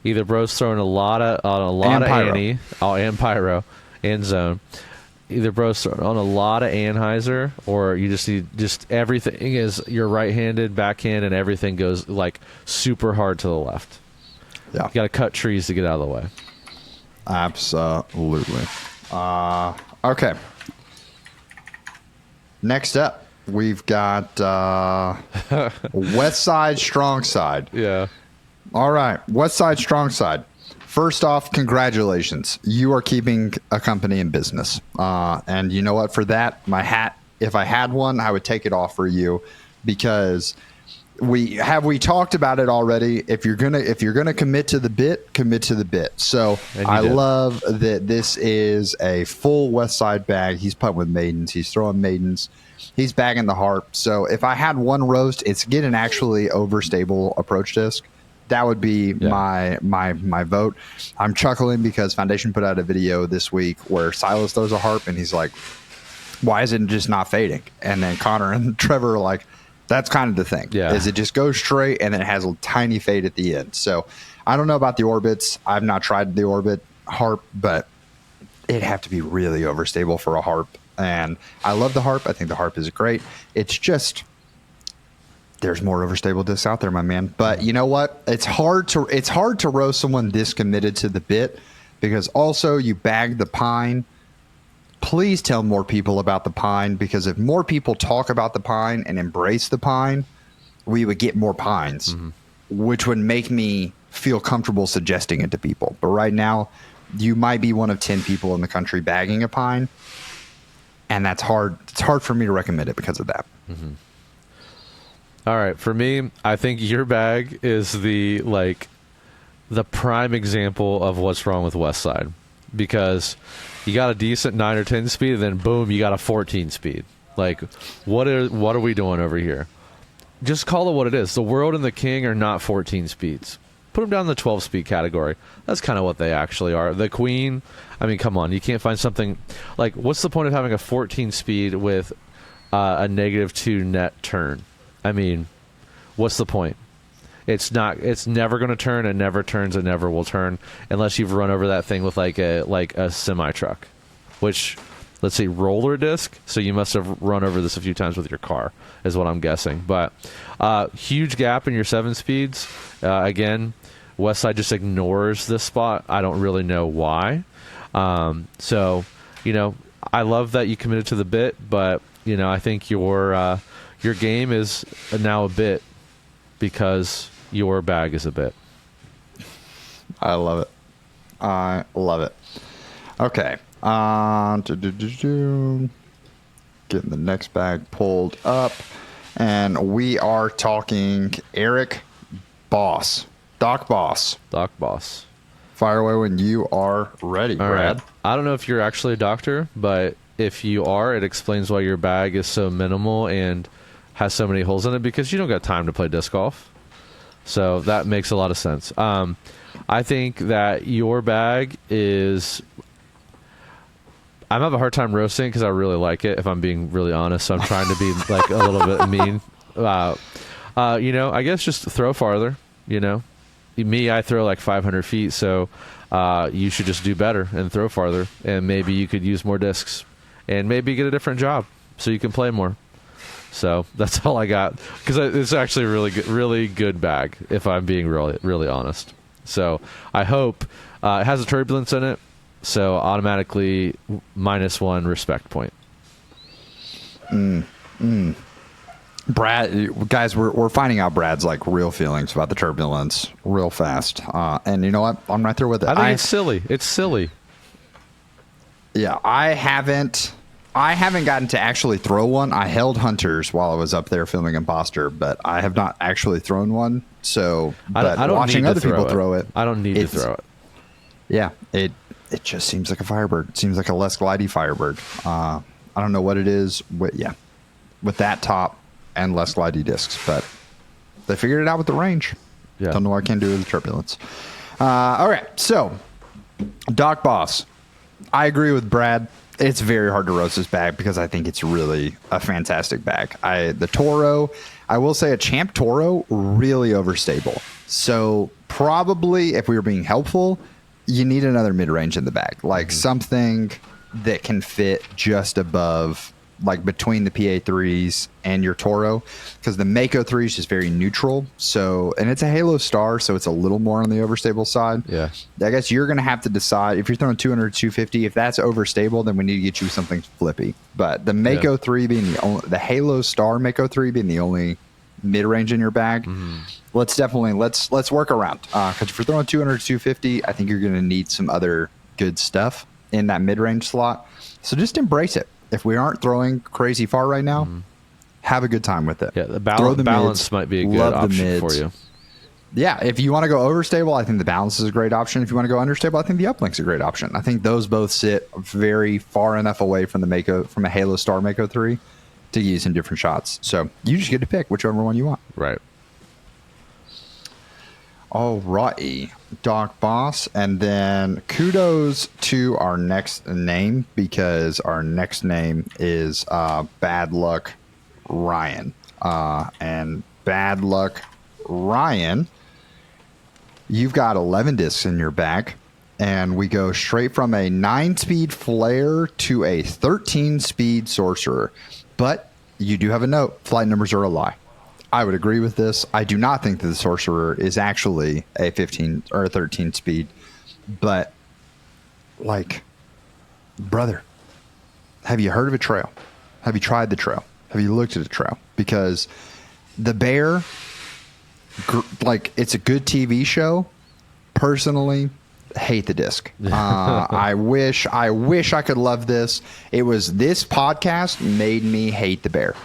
Either bro's throwing a lot of Annie, and pyro, and zone. Either bro's throwing on a lot of Hyzer, or you just need everything is you're right-handed, backhand, and everything goes like super hard to the left. Yeah, you got to cut trees to get out of the way. Absolutely. Okay. Next up, we've got West Side, Strong Side. Yeah. All right. West Side, Strong Side. First off, congratulations. You are keeping a company in business. And you know what? For that, my hat, if I had one, I would take it off for you because we talked about it already. If you're gonna commit to the bit, commit to the bit. So I love that this is a full West Side bag. He's putting with maidens. He's throwing maidens. He's bagging the harp. So if I had one roast, it's get an actually overstable approach disc. That would be my vote. I'm chuckling because Foundation put out a video this week where Silas throws a harp and he's like, why is it just not fading? And then Connor and Trevor are like, that's kind of the thing. Yeah. Is it just goes straight and then it has a tiny fade at the end. So I don't know about the orbits. I've not tried the orbit harp, but it'd have to be really overstable for a harp. And I love the harp. I think the harp is great. It's just there's more overstable discs out there, my man. But you know what? It's hard to roast someone this committed to the bit because also you bag the pine. Please tell more people about the pine because if more people talk about the pine and embrace the pine, we would get more pines, which would make me feel comfortable suggesting it to people. But right now, you might be one of 10 people in the country bagging a pine, and that's hard. It's hard for me to recommend it because of that. Mm-hmm. All right, for me, I think your bag is the prime example of what's wrong with West Side because you got a decent 9 or 10 speed, and then boom, you got a 14 speed. Like, what are we doing over here? Just call it what it is. The World and the King are not 14 speeds. Put them down in the 12 speed category. That's kind of what they actually are. The Queen, I mean, come on, you can't find something like what's the point of having a 14 speed with a -2 net turn? I mean, what's the point? It's never going to turn. It never turns. It never will turn unless you've run over that thing with like a semi truck, which let's say roller disc. So you must have run over this a few times with your car is what I'm guessing. But huge gap in your 7 speeds. Again, West Side just ignores this spot. I don't really know why. So, I love that you committed to the bit, but I think your game is now a bit because your bag is a bit. I love it. I love it. Okay. Getting the next bag pulled up. And we are talking Eric Boss. Doc Boss. Doc Boss. Fire away when you are ready, All Brad. right. I don't know if you're actually a doctor, but if you are, it explains why your bag is so minimal and has so many holes in it, because you don't got time to play disc golf. So that makes a lot of sense. I think that your bag is... I'm having a hard time roasting because I really like it, if I'm being really honest. So I'm trying to be like a little bit mean. I guess just throw farther, Me, I throw like 500 feet, so you should just do better and throw farther. And maybe you could use more discs and maybe get a different job so you can play more. So that's all I got, because it's actually a really good bag, if I'm being really, really honest. So I hope it has a turbulence in it. So automatically -1 respect point. Brad, guys, we're finding out Brad's like real feelings about the turbulence real fast. And you know what? I'm right there with it. I think it's silly. It's silly. Yeah, I haven't gotten to actually throw one. I held hunters while I was up there filming Imposter, but I have not actually thrown one. So, but I don't watching need to other people throw it, I don't need to throw it. Yeah, it just seems like a Firebird. It seems like a less glidey Firebird. I don't know what it is. With that top and less glidey discs, but they figured it out with the range. Yeah. Don't know what I can do with the turbulence. All right, so Doc Boss, I agree with Brad. It's very hard to roast this bag because I think it's really a fantastic bag. The Toro, I will say a Champ Toro, really overstable. So probably if we were being helpful, you need another mid-range in the bag, like something that can fit just above, like between the PA3s and your Toro, because the Mako 3 is just very neutral. So, and it's a Halo Star, so it's a little more on the overstable side. Yeah. I guess you're going to have to decide if you're throwing 200, 250, if that's overstable, then we need to get you something flippy. But the Mako 3 being the Halo Star Mako 3 being the only mid-range in your bag, let's work around. Because if you're throwing 200, 250, I think you're going to need some other good stuff in that mid-range slot. So just embrace it. If we aren't throwing crazy far right now, have a good time with it. Yeah, the balance might be a good option for you. Yeah, if you want to go overstable, I think the balance is a great option. If you want to go understable, I think the uplink's a great option. I think those both sit very far enough away from from a Halo Star Mako 3 to use in different shots. So you just get to pick whichever one you want. Right. All righty, Doc Boss. And then kudos to our next name, because our next name is Bad Luck Ryan. And Bad Luck Ryan, you've got 11 discs in your bag, and we go straight from a 9-speed flare to a 13-speed sorcerer. But you do have a note: flight numbers are a lie. I would agree with this. I do not think that the sorcerer is actually a 15 or a 13 speed, but like, brother, have you heard of a trail? Have you tried the trail? Have you looked at a trail? Because the bear, like, it's a good TV show. Personally, hate the disc. I wish I could love this. This podcast made me hate the bear.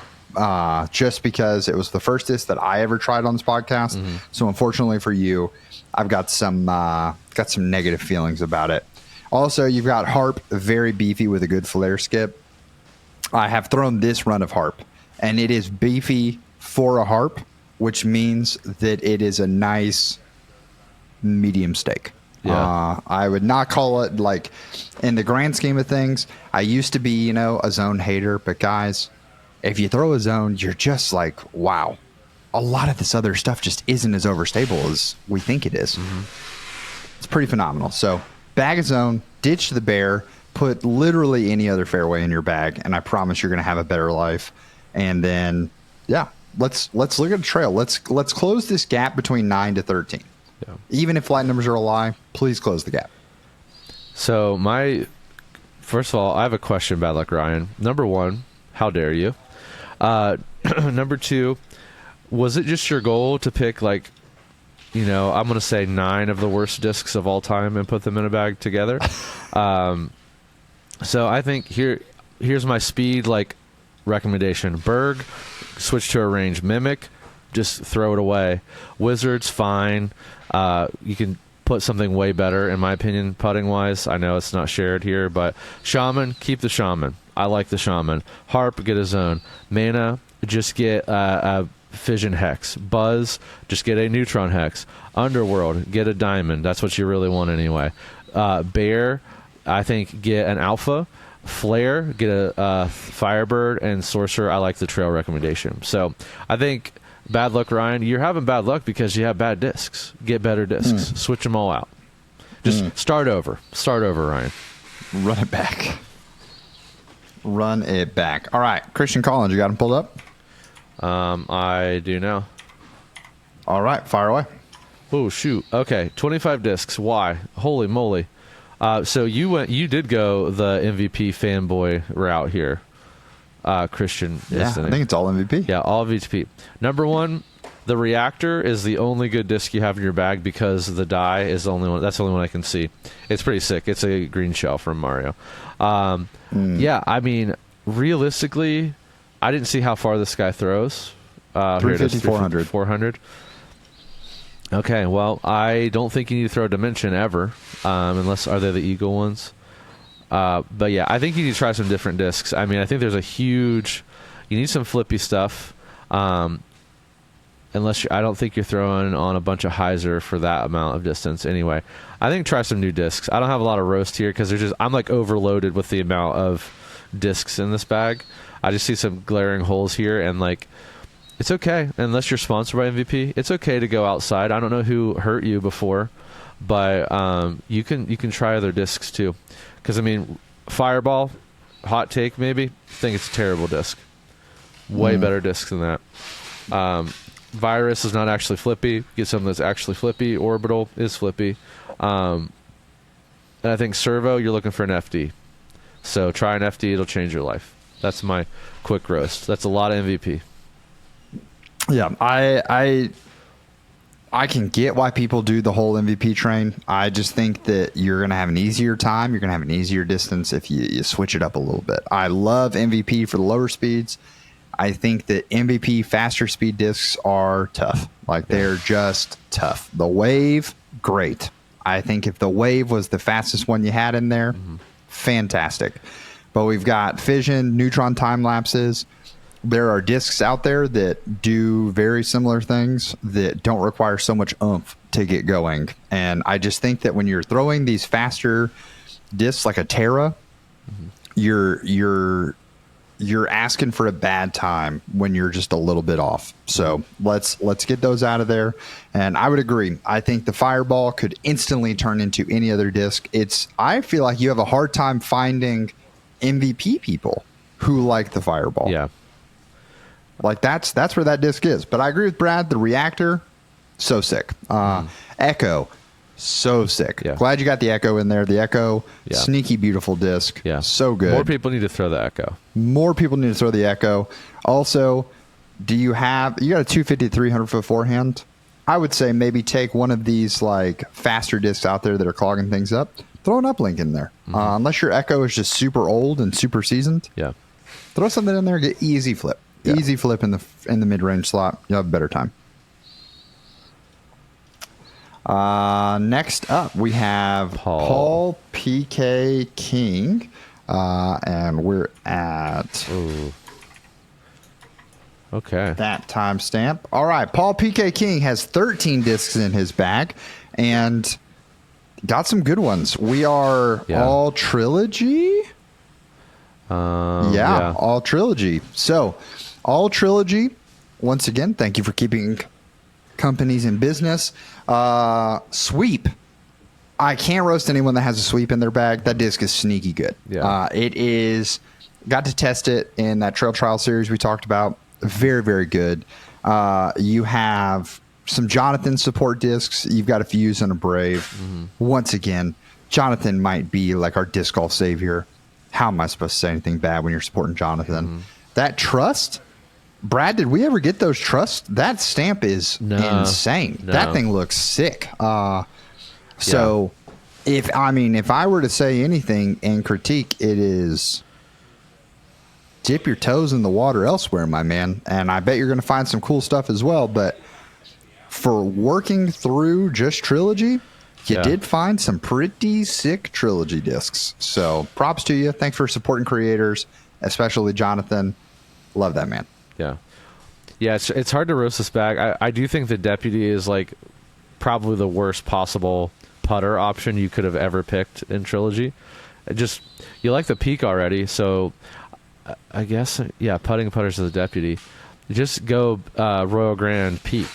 Just because it was the first disc that I ever tried on this podcast. So unfortunately for you, I've got some negative feelings about it. Also, you've got Harp, very beefy with a good flare skip. I have thrown this run of Harp, and it is beefy for a Harp, which means that it is a nice medium steak. Yeah. I would not call it, like, in the grand scheme of things, I used to be, a zone hater, but guys, if you throw a zone, you're just like, wow, a lot of this other stuff just isn't as overstable as we think it is. It's pretty phenomenal. So bag a zone, ditch the bear, put literally any other fairway in your bag, and I promise you're going to have a better life. And then, yeah, let's look at the trail. Let's close this gap between 9 to 13. Yeah. Even if flight numbers are a lie, please close the gap. So first of all, I have a question, Bad Luck Ryan. Number one, how dare you? Number two, was it just your goal to pick like I'm going to say 9 of the worst discs of all time and put them in a bag together. So I think here's my speed recommendation. Berg, switch to a range. Mimic, just throw it away. Wizard's fine. You can put something way better, in my opinion, putting wise. I know it's not shared here, but Shaman, keep the Shaman. I like the Shaman. Harp, get a zone. Mana, just get a Fission Hex. Buzz, just get a Neutron Hex. Underworld, get a Diamond. That's what you really want anyway. Bear, I think, get an Alpha. Flare, get a Firebird. And Sorcerer, I like the Trail recommendation. So I think, bad luck, Ryan. You're having bad luck because you have bad discs. Get better discs. Switch them all out. Just start over. Start over, Ryan. Run it back. Run it back. All right, Christian Collins, you got him pulled up? I do now. All right, fire away. Oh, shoot. Okay, 25 discs. Why? Holy moly. So you did go the MVP fanboy route here, Christian. Yeah, I think it's all MVP. Yeah, all MVP. Number 1, the Reactor is the only good disc you have in your bag because the die is the only one. That's the only one I can see. It's pretty sick. It's a green shell from Mario. Yeah, I mean, realistically, I didn't see how far this guy throws. 350, 400. 400. Okay, well, I don't think you need to throw a Dimension ever, unless, are they the Eagle ones? But yeah, I think you need to try some different discs. I mean, I think there's you need some flippy stuff, I don't think you're throwing on a bunch of Hyzer for that amount of distance anyway. I think try some new discs. I don't have a lot of roast here because I'm overloaded with the amount of discs in this bag. I just see some glaring holes here, and it's okay unless you're sponsored by MVP. It's okay to go outside. I don't know who hurt you before, but you can try other discs too. Because I mean, Fireball, hot take maybe. Think it's a terrible disc. Way better disc than that. Virus is not actually flippy. Get something that's actually flippy. Orbital is flippy. And I think Servo, you're looking for an FD. So try an FD. It'll change your life. That's my quick roast. That's a lot of MVP. Yeah, I can get why people do the whole MVP train. I just think that you're going to have an easier time. You're going to have an easier distance if you switch it up a little bit. I love MVP for the lower speeds. I think that MVP faster speed discs are tough. They're just tough. The Wave, great. I think if the Wave was the fastest one you had in there, fantastic. But we've got Fission, Neutron time lapses. There are discs out there that do very similar things that don't require so much oomph to get going. And I just think that when you're throwing these faster discs like a Terra, you're asking for a bad time when you're just a little bit off. So let's get those out of there. And I would agree. I think the Fireball could instantly turn into any other disc. I feel like you have a hard time finding MVP people who like the Fireball. Yeah. That's where that disc is. But I agree with Brad. The Reactor, so sick. Echo, so sick. Yeah. Glad you got the Echo in there. The Echo, sneaky beautiful disc. Yeah. So good. More people need to throw the Echo. More people need to throw the Echo. Also, you got a 250 300 foot forehand? I would say maybe take one of these faster discs out there that are clogging things up. Throw an uplink in there. Unless your Echo is just super old and super seasoned. Yeah. Throw something in there. Get easy flip. Yeah. Easy flip in the mid range slot. You'll have a better time. Next up, we have Paul PK King, and we're at that timestamp. All right, Paul PK King has 13 discs in his bag, and got some good ones. We are all trilogy. All trilogy. So, all trilogy. Once again, thank you for keeping companies in business. Sweep. I can't roast anyone that has a sweep in their bag. That disc is sneaky good. Yeah. It is. Got to test it in that trail trial series we talked about. Very, very good. You have some Jonathan support discs. You've got a Fuse and a Brave. Once again, Jonathan might be like our disc golf savior. How am I supposed to say anything bad when you're supporting Jonathan? That Trust, Brad, did we ever get those trusts? That stamp is insane. No. That thing looks sick. So if I were to say anything and critique, it is dip your toes in the water elsewhere, my man. And I bet you're going to find some cool stuff as well. But for working through just Trilogy, you did find some pretty sick Trilogy discs. So props to you. Thanks for supporting creators, especially Jonathan. Love that, man. Yeah. Yeah, it's hard to roast this back. I do think the Deputy is like probably the worst possible putter option you could have ever picked in Trilogy. You like the Peak already, so I guess, putting putters to the Deputy. Just go Royal Grand Peak.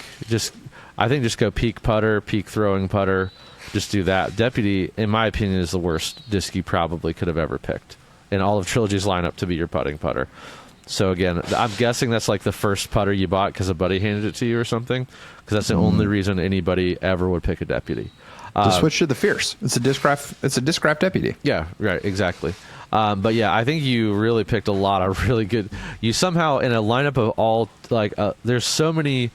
I think just go Peak putter, Peak throwing putter. Just do that. Deputy, in my opinion, is the worst disc you probably could have ever picked in all of Trilogy's lineup to be your putting putter. So again, I'm guessing that's like the first putter you bought because a buddy handed it to you or something, because that's the only reason anybody ever would pick a Deputy. To switch to the Fierce. It's a Discraft Deputy. Yeah, right, exactly. But yeah, I think you really picked a lot of really good. You somehow in a lineup of all there's so many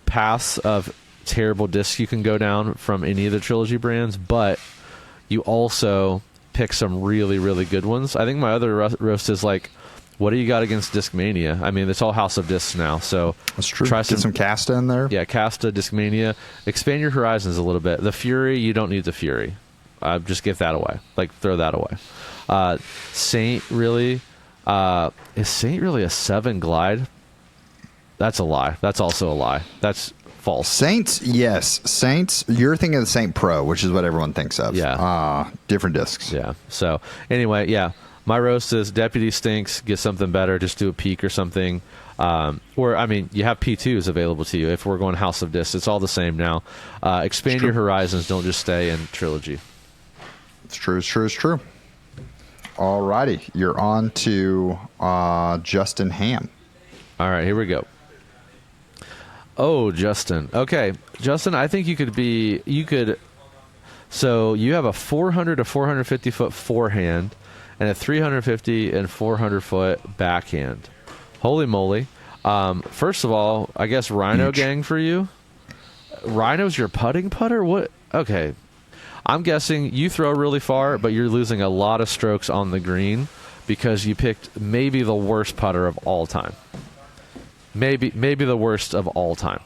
paths of terrible discs you can go down from any of the Trilogy brands, but you also pick some really, really good ones. I think my other roast is like, what do you got against Discmania? I mean, it's all House of Discs now, so that's true. Try Get some Casta in there. Yeah, Casta, Discmania. Expand your horizons a little bit. The Fury, you don't need the Fury. Just give that away. Like, throw that away. Saint, really? Is Saint really a 7 glide? That's a lie. That's also a lie. That's false. Saints, yes. Saints, you're thinking of the Saint Pro, which is what everyone thinks of. Yeah. Different discs. Yeah. So, anyway, yeah. My roast is Deputy stinks. Get something better. Just do a Peak or something. Or, I mean, you have P2s available to you. If we're going House of Discs, it's all the same now. Expand your horizons. Don't just stay in Trilogy. It's true. It's true. It's true. All righty. You're on to Justin Ham. All right. Here we go. Oh, Justin. Okay. Justin, I think you could. So you have a 400 to 450 foot forehand and a 350 and 400 foot backhand. Holy moly. First of all, I guess Rhino Huge. gang for you. Rhino's your putting putter? What? Okay. I'm guessing you throw really far, but you're losing a lot of strokes on the green because you picked maybe the worst putter of all time. Maybe the worst of all time.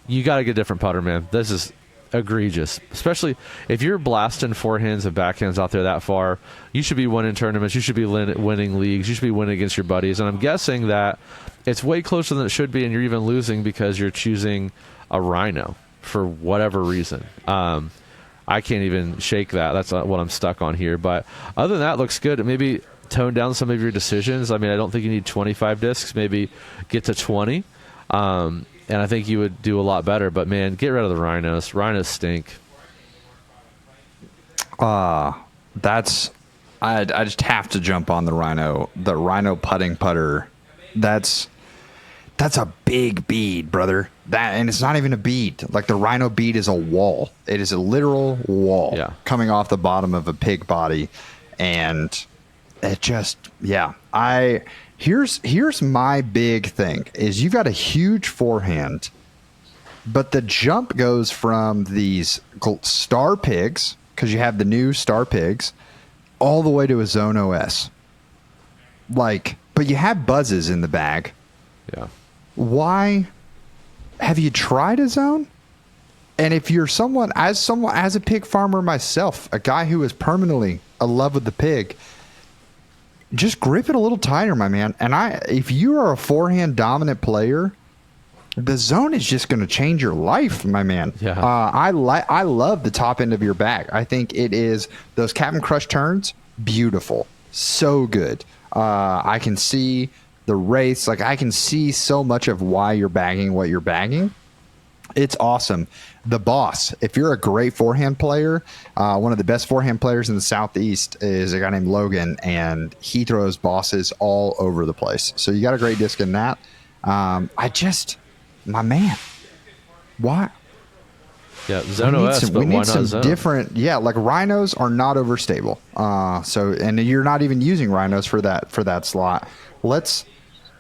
You got to get a different putter, man. This is egregious, especially if you're blasting forehands and backhands out there that far. You should be winning tournaments. You should be winning leagues. You should be winning against your buddies. And I'm guessing that it's way closer than it should be, and you're even losing because you're choosing a Rhino for whatever reason. I can't even shake that. That's what I'm stuck on here. But other than that, looks good. Maybe tone down some of your decisions. I mean, I don't think you need 25 discs. Maybe get to 20. And I think you would do a lot better. But, man, get rid of the Rhinos. Rhinos stink. I just have to jump on the Rhino putting putter. That's a big bead, brother. And it's not even a bead. Like, the Rhino bead is a wall. It is a literal wall coming off the bottom of a pig body. And it just, Here's my big thing is you've got a huge forehand, but the jump goes from these star pigs, because you have the new star pigs, all the way to a Zone OS. Like, but you have buzzes in the bag. Yeah. Why have you tried a Zone? And if you're as a pig farmer myself, a guy who is permanently in love with the pig, just grip it a little tighter, my man. And if you are a forehand dominant player, the Zone is just going to change your life, my man. Yeah. I love the top end of your bag. I think it is those Captain Crush turns, beautiful, so good. I can see the race, like I can see so much of why you're bagging what you're bagging. It's awesome. The boss, if you're a great forehand player, one of the best forehand players in the Southeast is a guy named Logan, and he throws bosses all over the place. So you got a great disc in that. My man, why? Yeah, Zone OS, but we need why some not Zone? different. Yeah, like Rhinos are not overstable. And you're not even using Rhinos for that slot.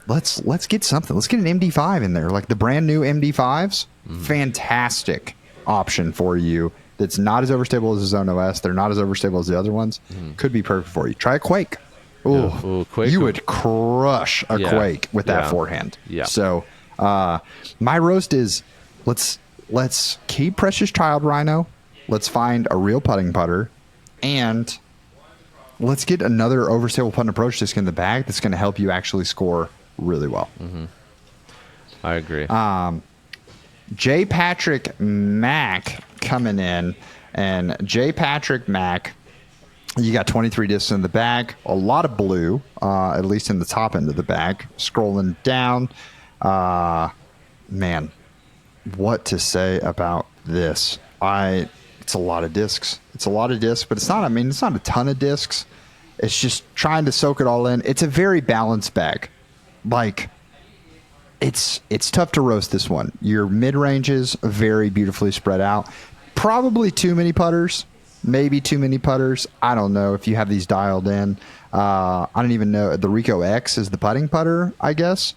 let's get something. Let's get an MD5 in there, like the brand new MD5s. Fantastic option for you. That's not as overstable as the Zone OS. They're not as overstable as the other ones. Could be perfect for you. Try a Quake. Ooh, Quake. You would crush a Quake with that forehand. Yeah. So my roast is let's keep Precious Child Rhino. Let's find a real putting putter, and let's get another overstable putt and approach disc in the bag that's going to help you actually score really well. I agree. J. Patrick Mack coming in, and J. Patrick Mack, you got 23 discs in the bag, a lot of blue, at least in the top end of the bag. Scrolling down, man, what to say about this? It's a lot of discs. It's a lot of discs, but it's not a ton of discs. It's just trying to soak it all in. It's a very balanced bag. Like, it's tough to roast this one. Your mid-ranges very beautifully spread out. Probably too many putters. Maybe too many putters. I don't know if you have these dialed in. I don't even know. The Rico X is the putting putter, I guess.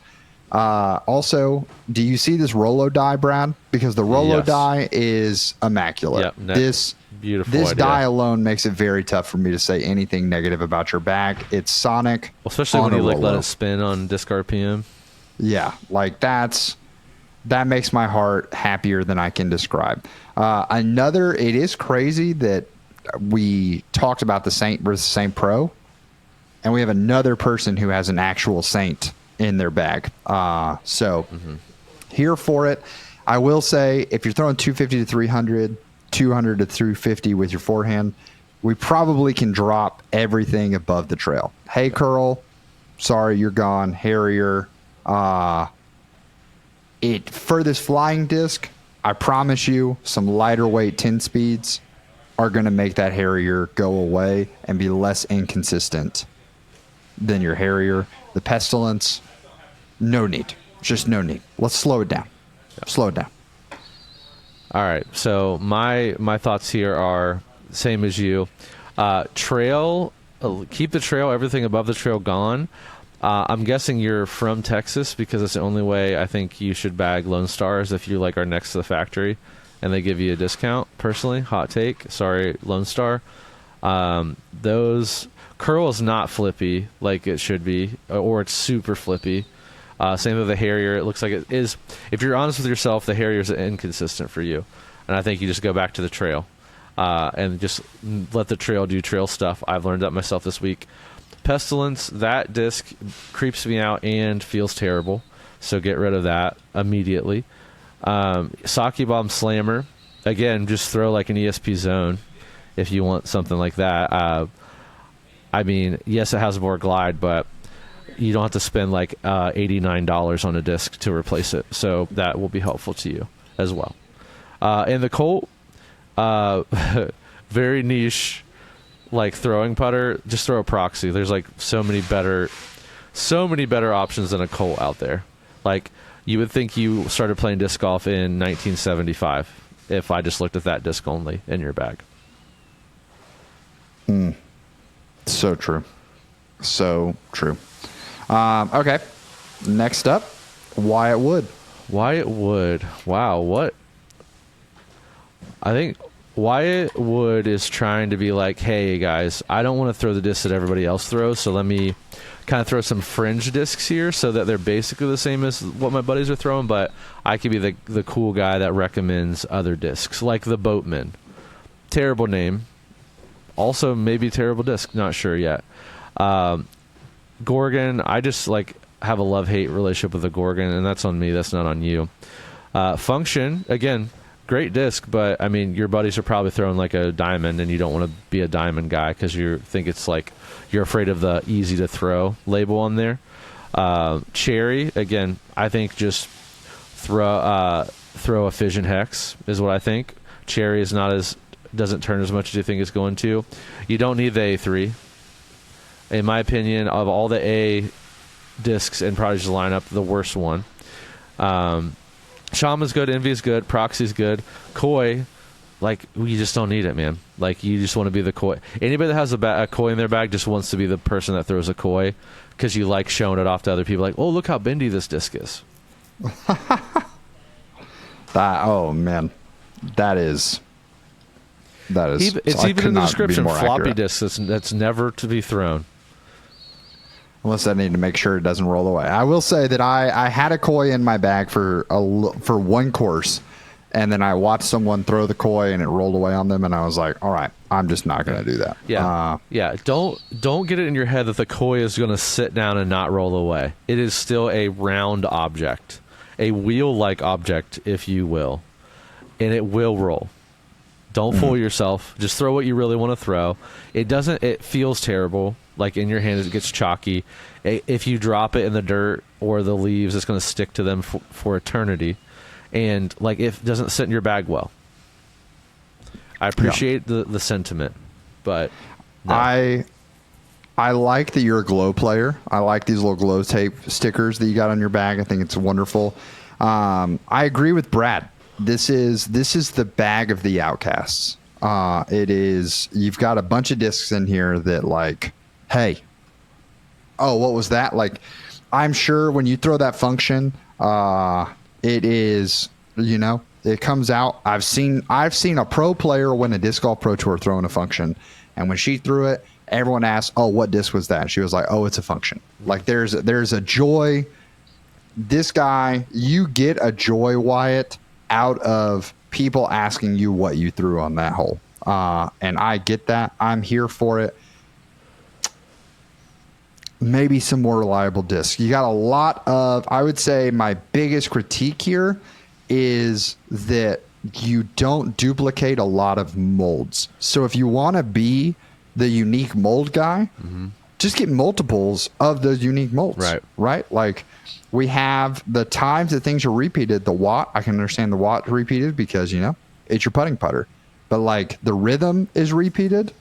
Also, do you see this Rolo die, Brad? Because the Rolo die is immaculate. Yep, this idea. die alone makes it very tough for me to say anything negative about your bag. It's Sonic, well, especially when you let it spin on disc RPM. Yeah, like that makes my heart happier than I can describe. It is crazy that we talked about the Saint versus Saint Pro, and we have another person who has an actual Saint in their bag. Here for it. I will say, if you're throwing 250 to 300, 200 to 350 with your forehand, we probably can drop everything above the trail. Hey, Curl, sorry, you're gone. Harrier. For this flying disc, I promise you, some lighter weight 10 speeds are going to make that Harrier go away and be less inconsistent than your Harrier. The Pestilence, no need. Just no need. Let's slow it down. Slow it down. All right. So my thoughts here are same as you. Trail, keep the trail, everything above the trail gone. I'm guessing you're from Texas, because it's the only way I think you should bag Lone Stars if you are next to the factory and they give you a discount. Personally, hot take. Sorry, Lone Star. Those curl is not flippy like it should be, or it's super flippy. Same with the Harrier. It looks like it is. If you're honest with yourself, the Harrier is inconsistent for you, and I think you just go back to the trail and just let the trail do trail stuff. I've learned that myself this week. Pestilence, that disc creeps me out and feels terrible, so get rid of that immediately. Sake Bomb Slammer, again, just throw like an ESP Zone if you want something like that. I mean, yes, it has more glide, but you don't have to spend like $89 on a disc to replace it, so that will be helpful to you as well. And the Colt, very niche, like throwing putter, just throw a Proxy. There's like so many better options than a Colt out there. Like, you would think you started playing disc golf in 1975 if I just looked at that disc only in your bag. So true. So true. Okay. Next up, Wyatt Wood. Wyatt Wood. Wow, what? I think Wyatt Wood is trying to be like, hey, guys, I don't want to throw the discs that everybody else throws, so let me kind of throw some fringe discs here so that they're basically the same as what my buddies are throwing, but I could be the cool guy that recommends other discs, like the Boatman. Terrible name. Also, maybe terrible disc. Not sure yet. Gorgon, I just have a love-hate relationship with the Gorgon, and that's on me. That's not on you. Function, again, great disc, but I mean, your buddies are probably throwing like a diamond, and you don't want to be a diamond guy because you think it's like you're afraid of the easy to throw label on there. Cherry, again, I think just throw a fission hex is what I think. Cherry is doesn't turn as much as you think it's going to. You don't need the A3. In my opinion, of all the A discs in Prodigy's lineup, the worst one. Shaman's good, Envy is good, Proxy's good. Koi, you just don't need it, man. You just want to be the Koi. Anybody that has a Koi in their bag just wants to be the person that throws a Koi, because you like showing it off to other people. Like, oh, look how bendy this disc is. Oh man, that is. It's I even could in the not be description. more Floppy accurate. disks that's never to be thrown. Unless I need to make sure it doesn't roll away. I will say that I had a koi in my bag for one course, and then I watched someone throw the koi and it rolled away on them, and I was like, all right, I'm just not going to do that. Yeah. Don't get it in your head that the koi is going to sit down and not roll away. It is still a round object, a wheel-like object, if you will, and it will roll. Don't fool yourself. Just throw what you really want to throw. It feels terrible. Like in your hand, it gets chalky. If you drop it in the dirt or the leaves, it's going to stick to them for eternity. And like, it doesn't sit in your bag well. I appreciate the sentiment, but no. I like that you're a glow player. I like these little glow tape stickers that you got on your bag. I think it's wonderful. I agree with Brad. This is the bag of the outcasts. It is. You've got a bunch of discs in here that like, hey, oh, what was that? Like, I'm sure when you throw that function, it is, it comes out. I've seen a pro player win a disc golf pro tour throwing a function, and when she threw it, everyone asked, "Oh, what disc was that?" She was like, "Oh, it's a function." Like, there's a joy. This guy, you get a joy, Wyatt, out of people asking you what you threw on that hole. And I get that. I'm here for it. Maybe some more reliable discs. You got a lot of, I would say my biggest critique here is that you don't duplicate a lot of molds. So if you want to be the unique mold guy, just get multiples of those unique molds. Right? Like, we have the times that things are repeated. The watt, I can understand the watt repeated because, it's your putting putter. But like, the rhythm is repeated,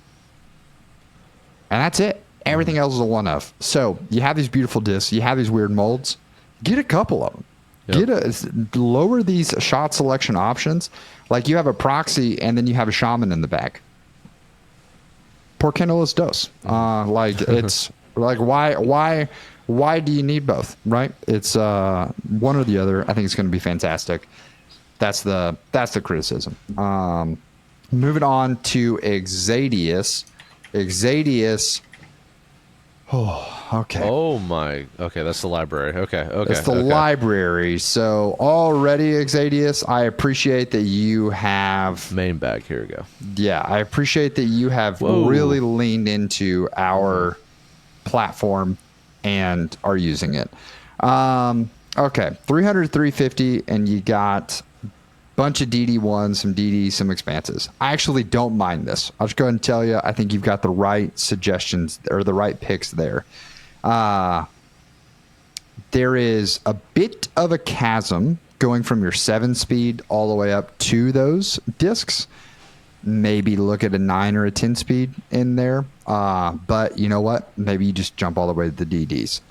and that's it. Everything else is a one-off. So you have these beautiful discs. You have these weird molds. Get a couple of them. Yep. Lower these shot selection options. Like, you have a proxy, and then you have a shaman in the back. Por qué no los dos? Like, it's like, why do you need both? Right? It's one or the other. I think it's going to be fantastic. That's the criticism. Moving on to Exadius. Oh, okay. Oh my. Okay, that's the library. Okay. It's the library. So already, Exadius, I appreciate that you have main bag. Here we go. Yeah, I appreciate that you have really leaned into our platform and are using it. Okay, 300, 350, and you got a bunch of DD1s, some DD, some expanses. I actually don't mind this. I'll just go ahead and tell you, I think you've got the right suggestions or the right picks there. There is a bit of a chasm going from your 7-speed all the way up to those discs. Maybe look at a 9 or a 10-speed in there. But you know what? Maybe you just jump all the way to the DDs.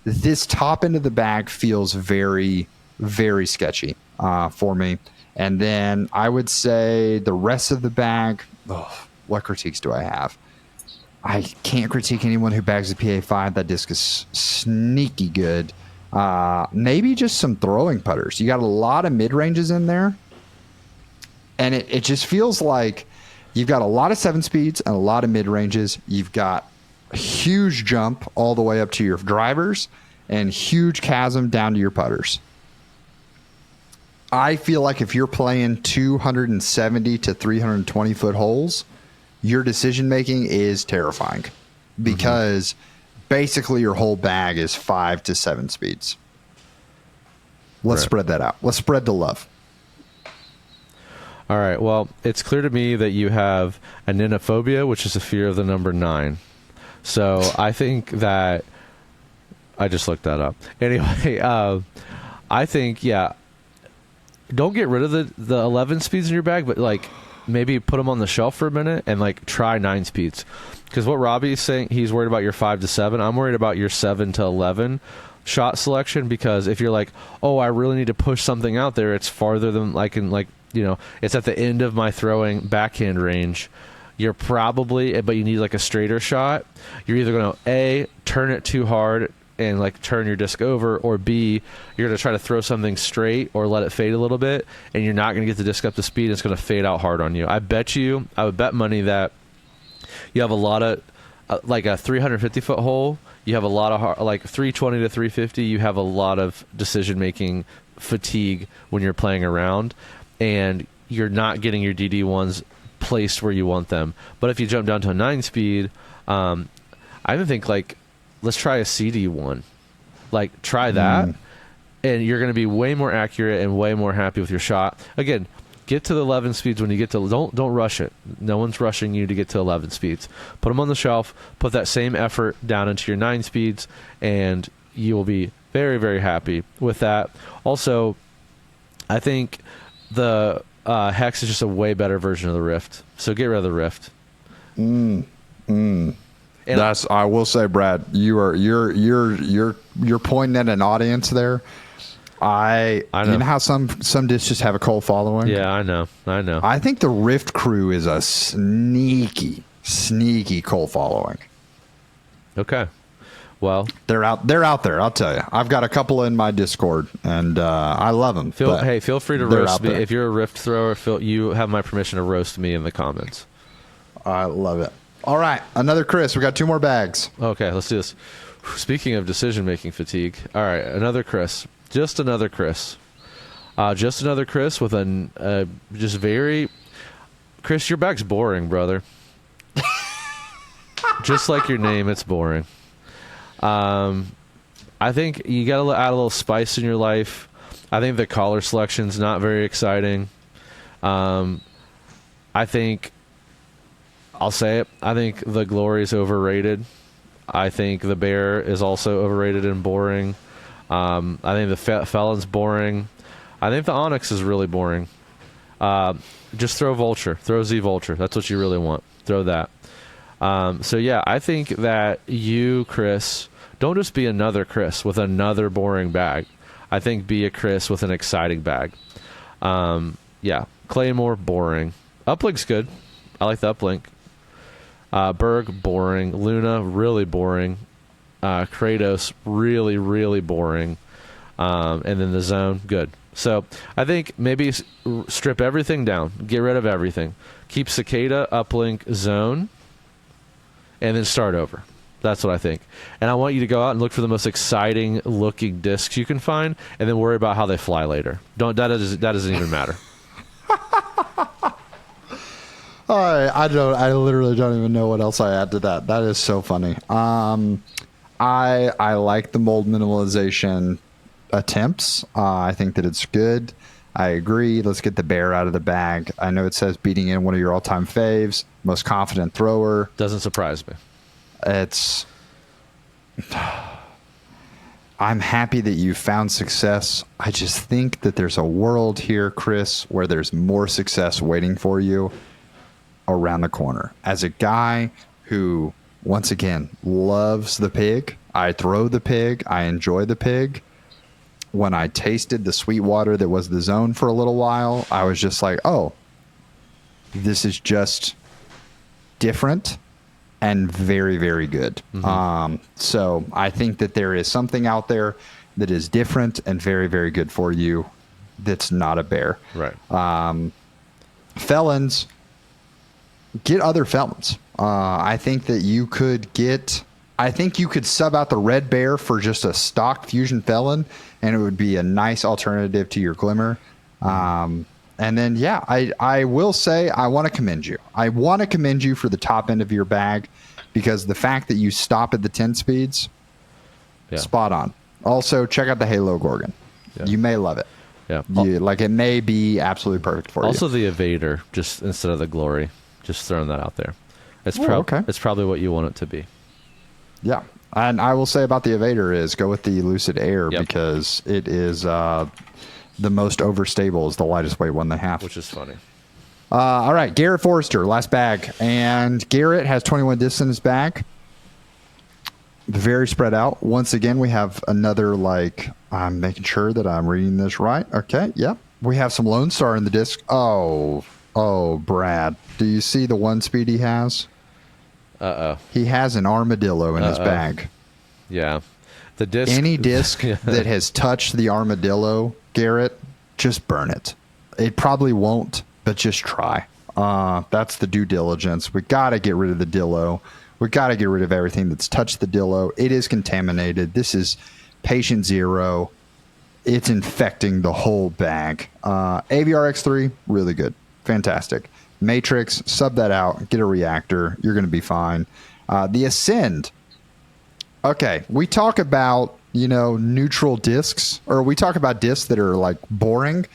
This top end of the bag feels very, very sketchy for me. And then I would say the rest of the bag, what critiques do I have? I can't critique anyone who bags a PA5. That disc is sneaky good. Maybe just some throwing putters. You got a lot of mid-ranges in there. And it just feels like you've got a lot of 7-speeds and a lot of mid-ranges. You've got a huge jump all the way up to your drivers and huge chasm down to your putters. I feel like if you're playing 270 to 320 foot holes, your decision making is terrifying because basically your whole bag is 5 to 7 speeds. Let's spread that out. Let's spread the love. All right. Well, it's clear to me that you have a ninophobia, which is a fear of the number 9. So I think that I just looked that up. Anyway, I think, don't get rid of the 11 speeds in your bag, but like maybe put them on the shelf for a minute and like try 9 speeds. Because what Robbie's saying, he's worried about your 5 to 7. I'm worried about your 7 to 11 shot selection, because if you're like, oh, I really need to push something out there, it's farther than I can, like, it's at the end of my throwing backhand range. You're probably, but you need like a straighter shot. You're either going to turn it too hard and like turn your disc over, or B, you're going to try to throw something straight or let it fade a little bit, and you're not going to get the disc up to speed. It's going to fade out hard on you. I would bet money that you have a lot of like a 350 foot hole. You have a lot of like 320 to 350. You have a lot of decision making fatigue when you're playing around, and you're not getting your DD1s placed where you want them. But if you jump down to a 9-speed, I even think like, let's try a CD1. Like, try that, and you're going to be way more accurate and way more happy with your shot. Again, get to the 11 speeds when you get to... Don't rush it. No one's rushing you to get to 11 speeds. Put them on the shelf. Put that same effort down into your 9 speeds, and you will be very, very happy with that. Also, I think the Hex is just a way better version of the Rift. So get rid of the Rift. And I will say, Brad, you're pointing at an audience there. I know. You know how some discs have a cult following? Yeah, I know. I think the Rift crew is a sneaky cult following. Okay. Well, they're out there. I'll tell you. I've got a couple in my Discord, and I love them. Feel free to roast me if you're a Rift thrower. You have my permission to roast me in the comments. I love it. All right, another Chris. We got 2 more bags. Okay, let's do this. Speaking of decision-making fatigue, all right, another Chris. Just another Chris. Just another Chris with just very... Chris, your bag's boring, brother. Just like your name, it's boring. I think you got to add a little spice in your life. I think the collar selection's not very exciting. I think... I'll say it. I think the Glory is overrated. I think the Bear is also overrated and boring. I think the Felon's boring. I think the Onyx is really boring. Just throw Vulture. Throw Z Vulture. That's what you really want. Throw that. So, yeah, I think that you, Chris, don't just be another Chris with another boring bag. I think be a Chris with an exciting bag. Yeah, Claymore, boring. Uplink's good. I like the Uplink. Berg, boring. Luna, really boring. Kratos, really, really boring. And then the Zone, good. So I think maybe strip everything down. Get rid of everything. Keep Cicada, Uplink, Zone, and then start over. That's what I think. And I want you to go out and look for the most exciting looking discs you can find, and then worry about how they fly later. That doesn't even matter. I literally don't even know what else I add to that. That is so funny. I like the mold minimalization attempts. I think that it's good. I agree. Let's get the Bear out of the bag. I know it says beating in one of your all-time faves, most confident thrower. Doesn't surprise me. I'm happy that you found success. I just think that there's a world here, Chris, where there's more success waiting for you around the corner. As a guy who, once again, loves the pig, I throw the pig, I enjoy the pig. When I tasted the sweet water that was the Zone for a little while, I was just like, oh, this is just different and very, very good. Mm-hmm. So I think that there is something out there that is different and very, very good for you that's not a Bear. Right. Felons, get other Felons. I think that you could sub out the Red Bear for just a stock Fusion Felon, and it would be a nice alternative to your Glimmer. And then, yeah, I will say I want to commend you. I want to commend you for the top end of your bag, because the fact that you stop at the 10 speeds, spot on. Also, check out the Halo Gorgon. Yeah. You may love it. Yeah. It may be absolutely perfect for you. Also, the Evader, just instead of the Glory. Just throwing that out there. It's probably what you want it to be. Yeah. And I will say about the Evader is go with the Lucid Air, because it is the most overstable, is the lightest weight one they have. Which is funny. All right. Garrett Forrester, last bag. And Garrett has 21 discs in his bag. Very spread out. Once again, we have another, I'm making sure that I'm reading this right. Okay. Yep. We have some Lone Star in the disc. Oh, Brad. Do you see the 1 speed he has? Uh-oh. He has an armadillo in his bag. Yeah. The disc. Any disc Yeah. that has touched the armadillo, Garrett, just burn it. It probably won't, but just try. That's the due diligence. We got to get rid of the dillo. We got to get rid of everything that's touched the dillo. It is contaminated. This is patient zero. It's infecting the whole bag. AVR X3, really good. Fantastic. Matrix, sub that out. Get a reactor. You're going to be fine. The Ascend. Okay, we talk about, neutral discs, or we talk about discs that are like boring,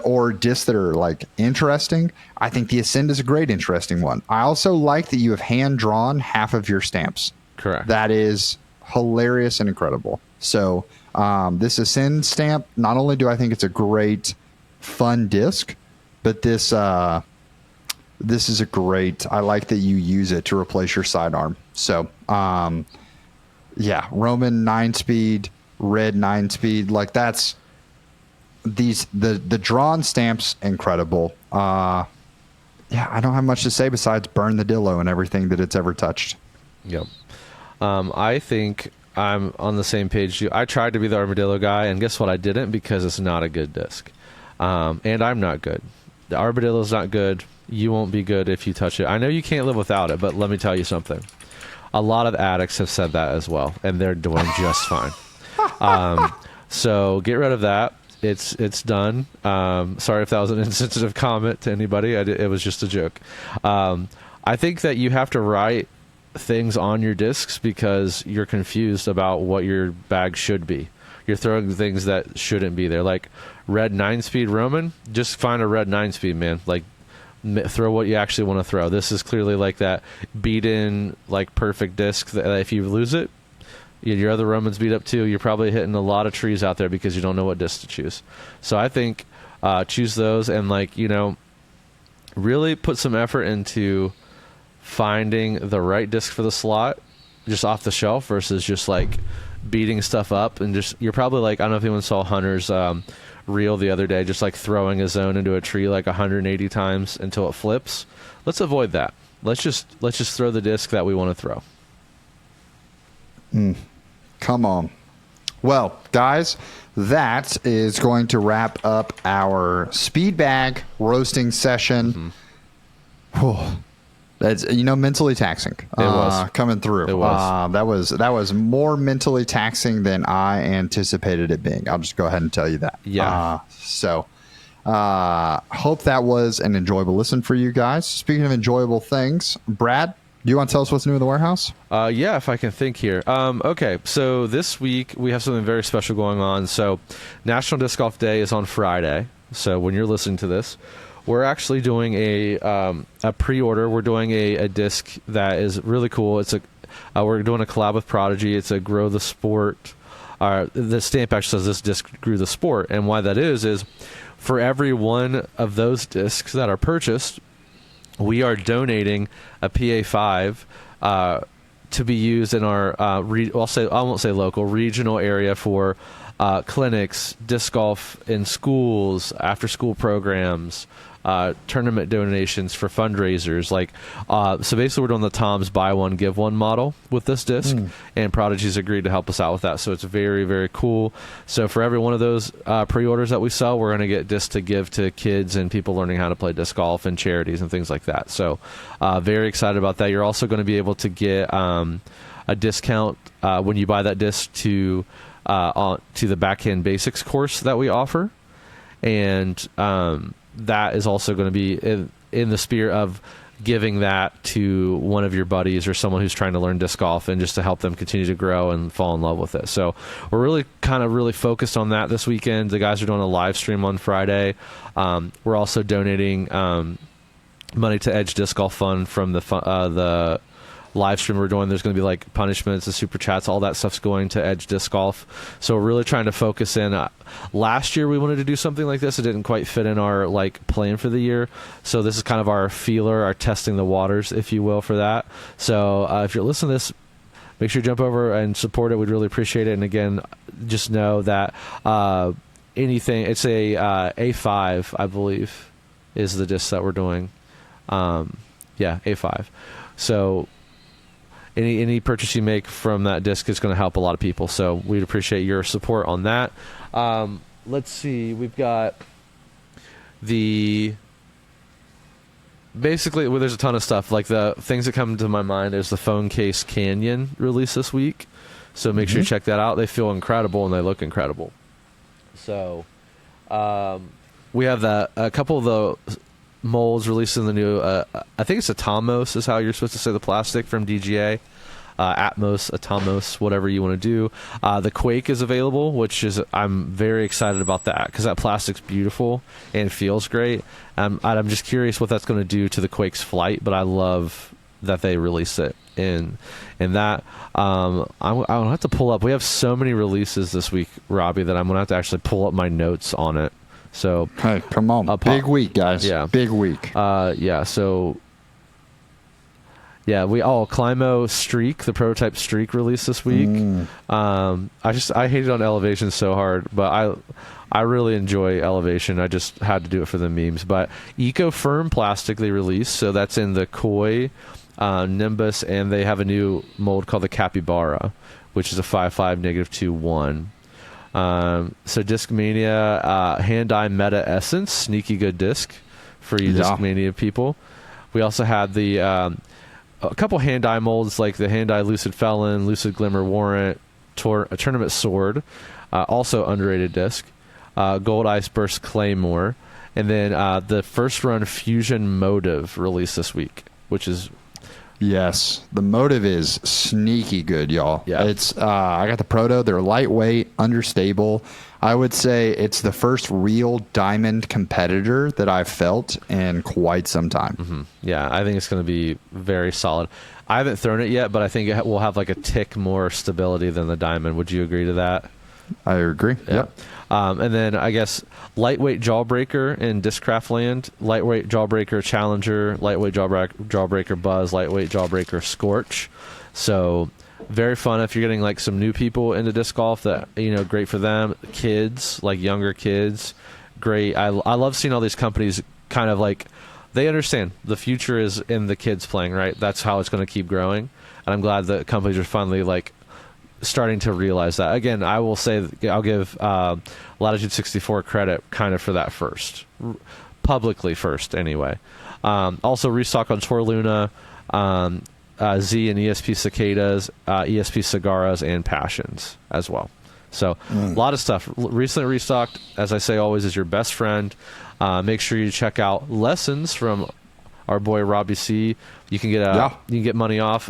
or discs that are like interesting. I think the Ascend is a great, interesting one. I also like that you have hand drawn half of your stamps. Correct. That is hilarious and incredible. So this Ascend stamp, not only do I think it's a great, fun disc, but this is a great. I like that you use it to replace your sidearm. So yeah, Roman 9-speed, red 9-speed, like that's the drawn stamps, incredible. Yeah, I don't have much to say besides burn the dillo and everything that it's ever touched. Yep. I think I'm on the same page. I tried to be the armadillo guy, and guess what? I didn't, because it's not a good disc. And I'm not good. The armadillo's not good. You won't be good if you touch it. I know you can't live without it, but let me tell you something. A lot of addicts have said that as well, and they're doing just fine. So get rid of that. It's done. Sorry if that was an insensitive comment to anybody. It was just a joke. I think that you have to write things on your discs because you're confused about what your bag should be. You're throwing things that shouldn't be there. Like red 9-speed Roman, just find a red 9-speed, man. Like throw what you actually want to throw. This is clearly like that beat-in, like perfect disc that if you lose it, your other Romans beat up too. You're probably hitting a lot of trees out there because you don't know what disc to choose. So I think choose those and really put some effort into finding the right disc for the slot just off the shelf versus just like beating stuff up and just you're probably like, I don't know if anyone saw Hunter's reel the other day, just like throwing a zone into a tree like 180 times until it flips. Let's avoid that. Let's just throw the disc that we want to throw. Come on. Well, guys, that is going to wrap up our speed bag roasting session. Mm-hmm. That's mentally taxing. It was coming through. It was. That was more mentally taxing than I anticipated it being. I'll just go ahead and tell you that. Yeah. Hope that was an enjoyable listen for you guys. Speaking of enjoyable things, Brad, do you want to tell us what's new in the warehouse? Yeah, if I can think here. Okay, so this week we have something very special going on. So National Disc Golf Day is on Friday. So when you're listening to this, we're actually doing a pre-order. We're doing a disc that is really cool. It's we're doing a collab with Prodigy. It's a Grow the Sport. The stamp actually says this disc grew the sport, and why that is for every one of those discs that are purchased, we are donating a PA5 to be used in our I won't say local, regional area for clinics, disc golf in schools, after school programs, tournament donations for fundraisers. So basically we're doing the Tom's buy one, give one model with this disc, and Prodigy's agreed to help us out with that. So it's very, very cool. So for every one of those pre-orders that we sell, we're going to get discs to give to kids and people learning how to play disc golf and charities and things like that. So very excited about that. You're also going to be able to get a discount when you buy that disc to the Backhand Basics course that we offer. And that is also going to be in the spirit of giving that to one of your buddies or someone who's trying to learn disc golf and just to help them continue to grow and fall in love with it. So we're really focused on that this weekend. The guys are doing a live stream on Friday. We're also donating money to Edge Disc Golf Fund from the live stream we're doing. There's going to be like punishments and super chats, all that stuff's going to Edge Disc Golf. So we're really trying to focus in. Last year we wanted to do something like this. It didn't quite fit in our plan for the year. So this is kind of our feeler, our testing the waters, if you will, for that. So if you're listening to this, make sure you jump over and support it. We'd really appreciate it. And again, just know that anything, it's a A5, I believe, is the disc that we're doing. Yeah, A5. So any purchase you make from that disc is going to help a lot of people. So we'd appreciate your support on that. Let's see. We've got basically, well, there's a ton of stuff. Like the things that come to my mind is the Phone Case Canyon release this week. So make sure you check that out. They feel incredible and they look incredible. So we have a couple of the molds releasing the new, I think it's Atomos is how you're supposed to say the plastic from DGA. Atmos, Atomos, whatever you want to do. The Quake is available, which is I'm very excited about that because that plastic's beautiful and feels great. I'm just curious what that's going to do to the Quake's flight, but I love that they release it in that. I'll have to pull up. We have so many releases this week, Robbie, that I'm going to have to actually pull up my notes on it. So hey, come on, big week, guys. Yeah, big week. Yeah. So. Yeah, Climo Streak, the prototype Streak released this week. I hated on Elevation so hard, but I really enjoy Elevation. I just had to do it for the memes. But Eco Firm plastic they released, so that's in the Koi, Nimbus, and they have a new mold called the Capybara, which is a 5.5 -2.1. So Discmania Hand-Eye Meta Essence, sneaky good disc for you Discmania people. We also had the a couple hand-eye molds like the hand-eye Lucid Felon, Lucid Glimmer Warrant, Tournament Sword, also underrated disc, Gold Ice Burst Claymore, and then the first run Fusion Motive released this week, which is yes, the Motive is sneaky good, y'all. Yeah, it's I got the Proto. They're lightweight, understable. I would say it's the first real diamond competitor that I've felt in quite some time. Yeah, I think it's going to be very solid. I haven't thrown it yet, but I think it will have like a tick more stability than the diamond. Would you agree to that? I agree. Yeah. Yep. And then I guess lightweight Jawbreaker in Discraft Land, lightweight Jawbreaker Challenger, lightweight Jawbreaker Buzz, lightweight Jawbreaker Scorch. So very fun if you're getting like some new people into disc golf. That great for them. Kids, like younger kids, great. I love seeing all these companies kind of like they understand the future is in the kids playing, right? That's how it's going to keep growing, and I'm glad that companies are finally like starting to realize that. Again, I will say I'll give Latitude 64 credit kind of for that first, publicly first anyway. Also restock on Tor Luna, Z and ESP Cicadas, ESP Cigaras, and Passions as well. So a lot of stuff. Recently restocked, as I say always, is your best friend. Make sure you check out Lessons from our boy Robbie C. You can get money off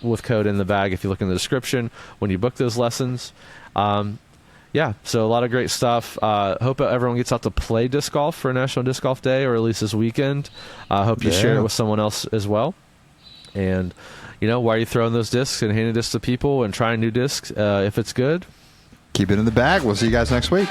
with code in the bag if you look in the description when you book those lessons. Yeah, so a lot of great stuff. Hope everyone gets out to play disc golf for National Disc Golf Day, or at least this weekend. Hope you share it with someone else as well. And why are you throwing those discs and handing discs to people and trying new discs? If it's good, keep it in the bag. We'll see you guys next week.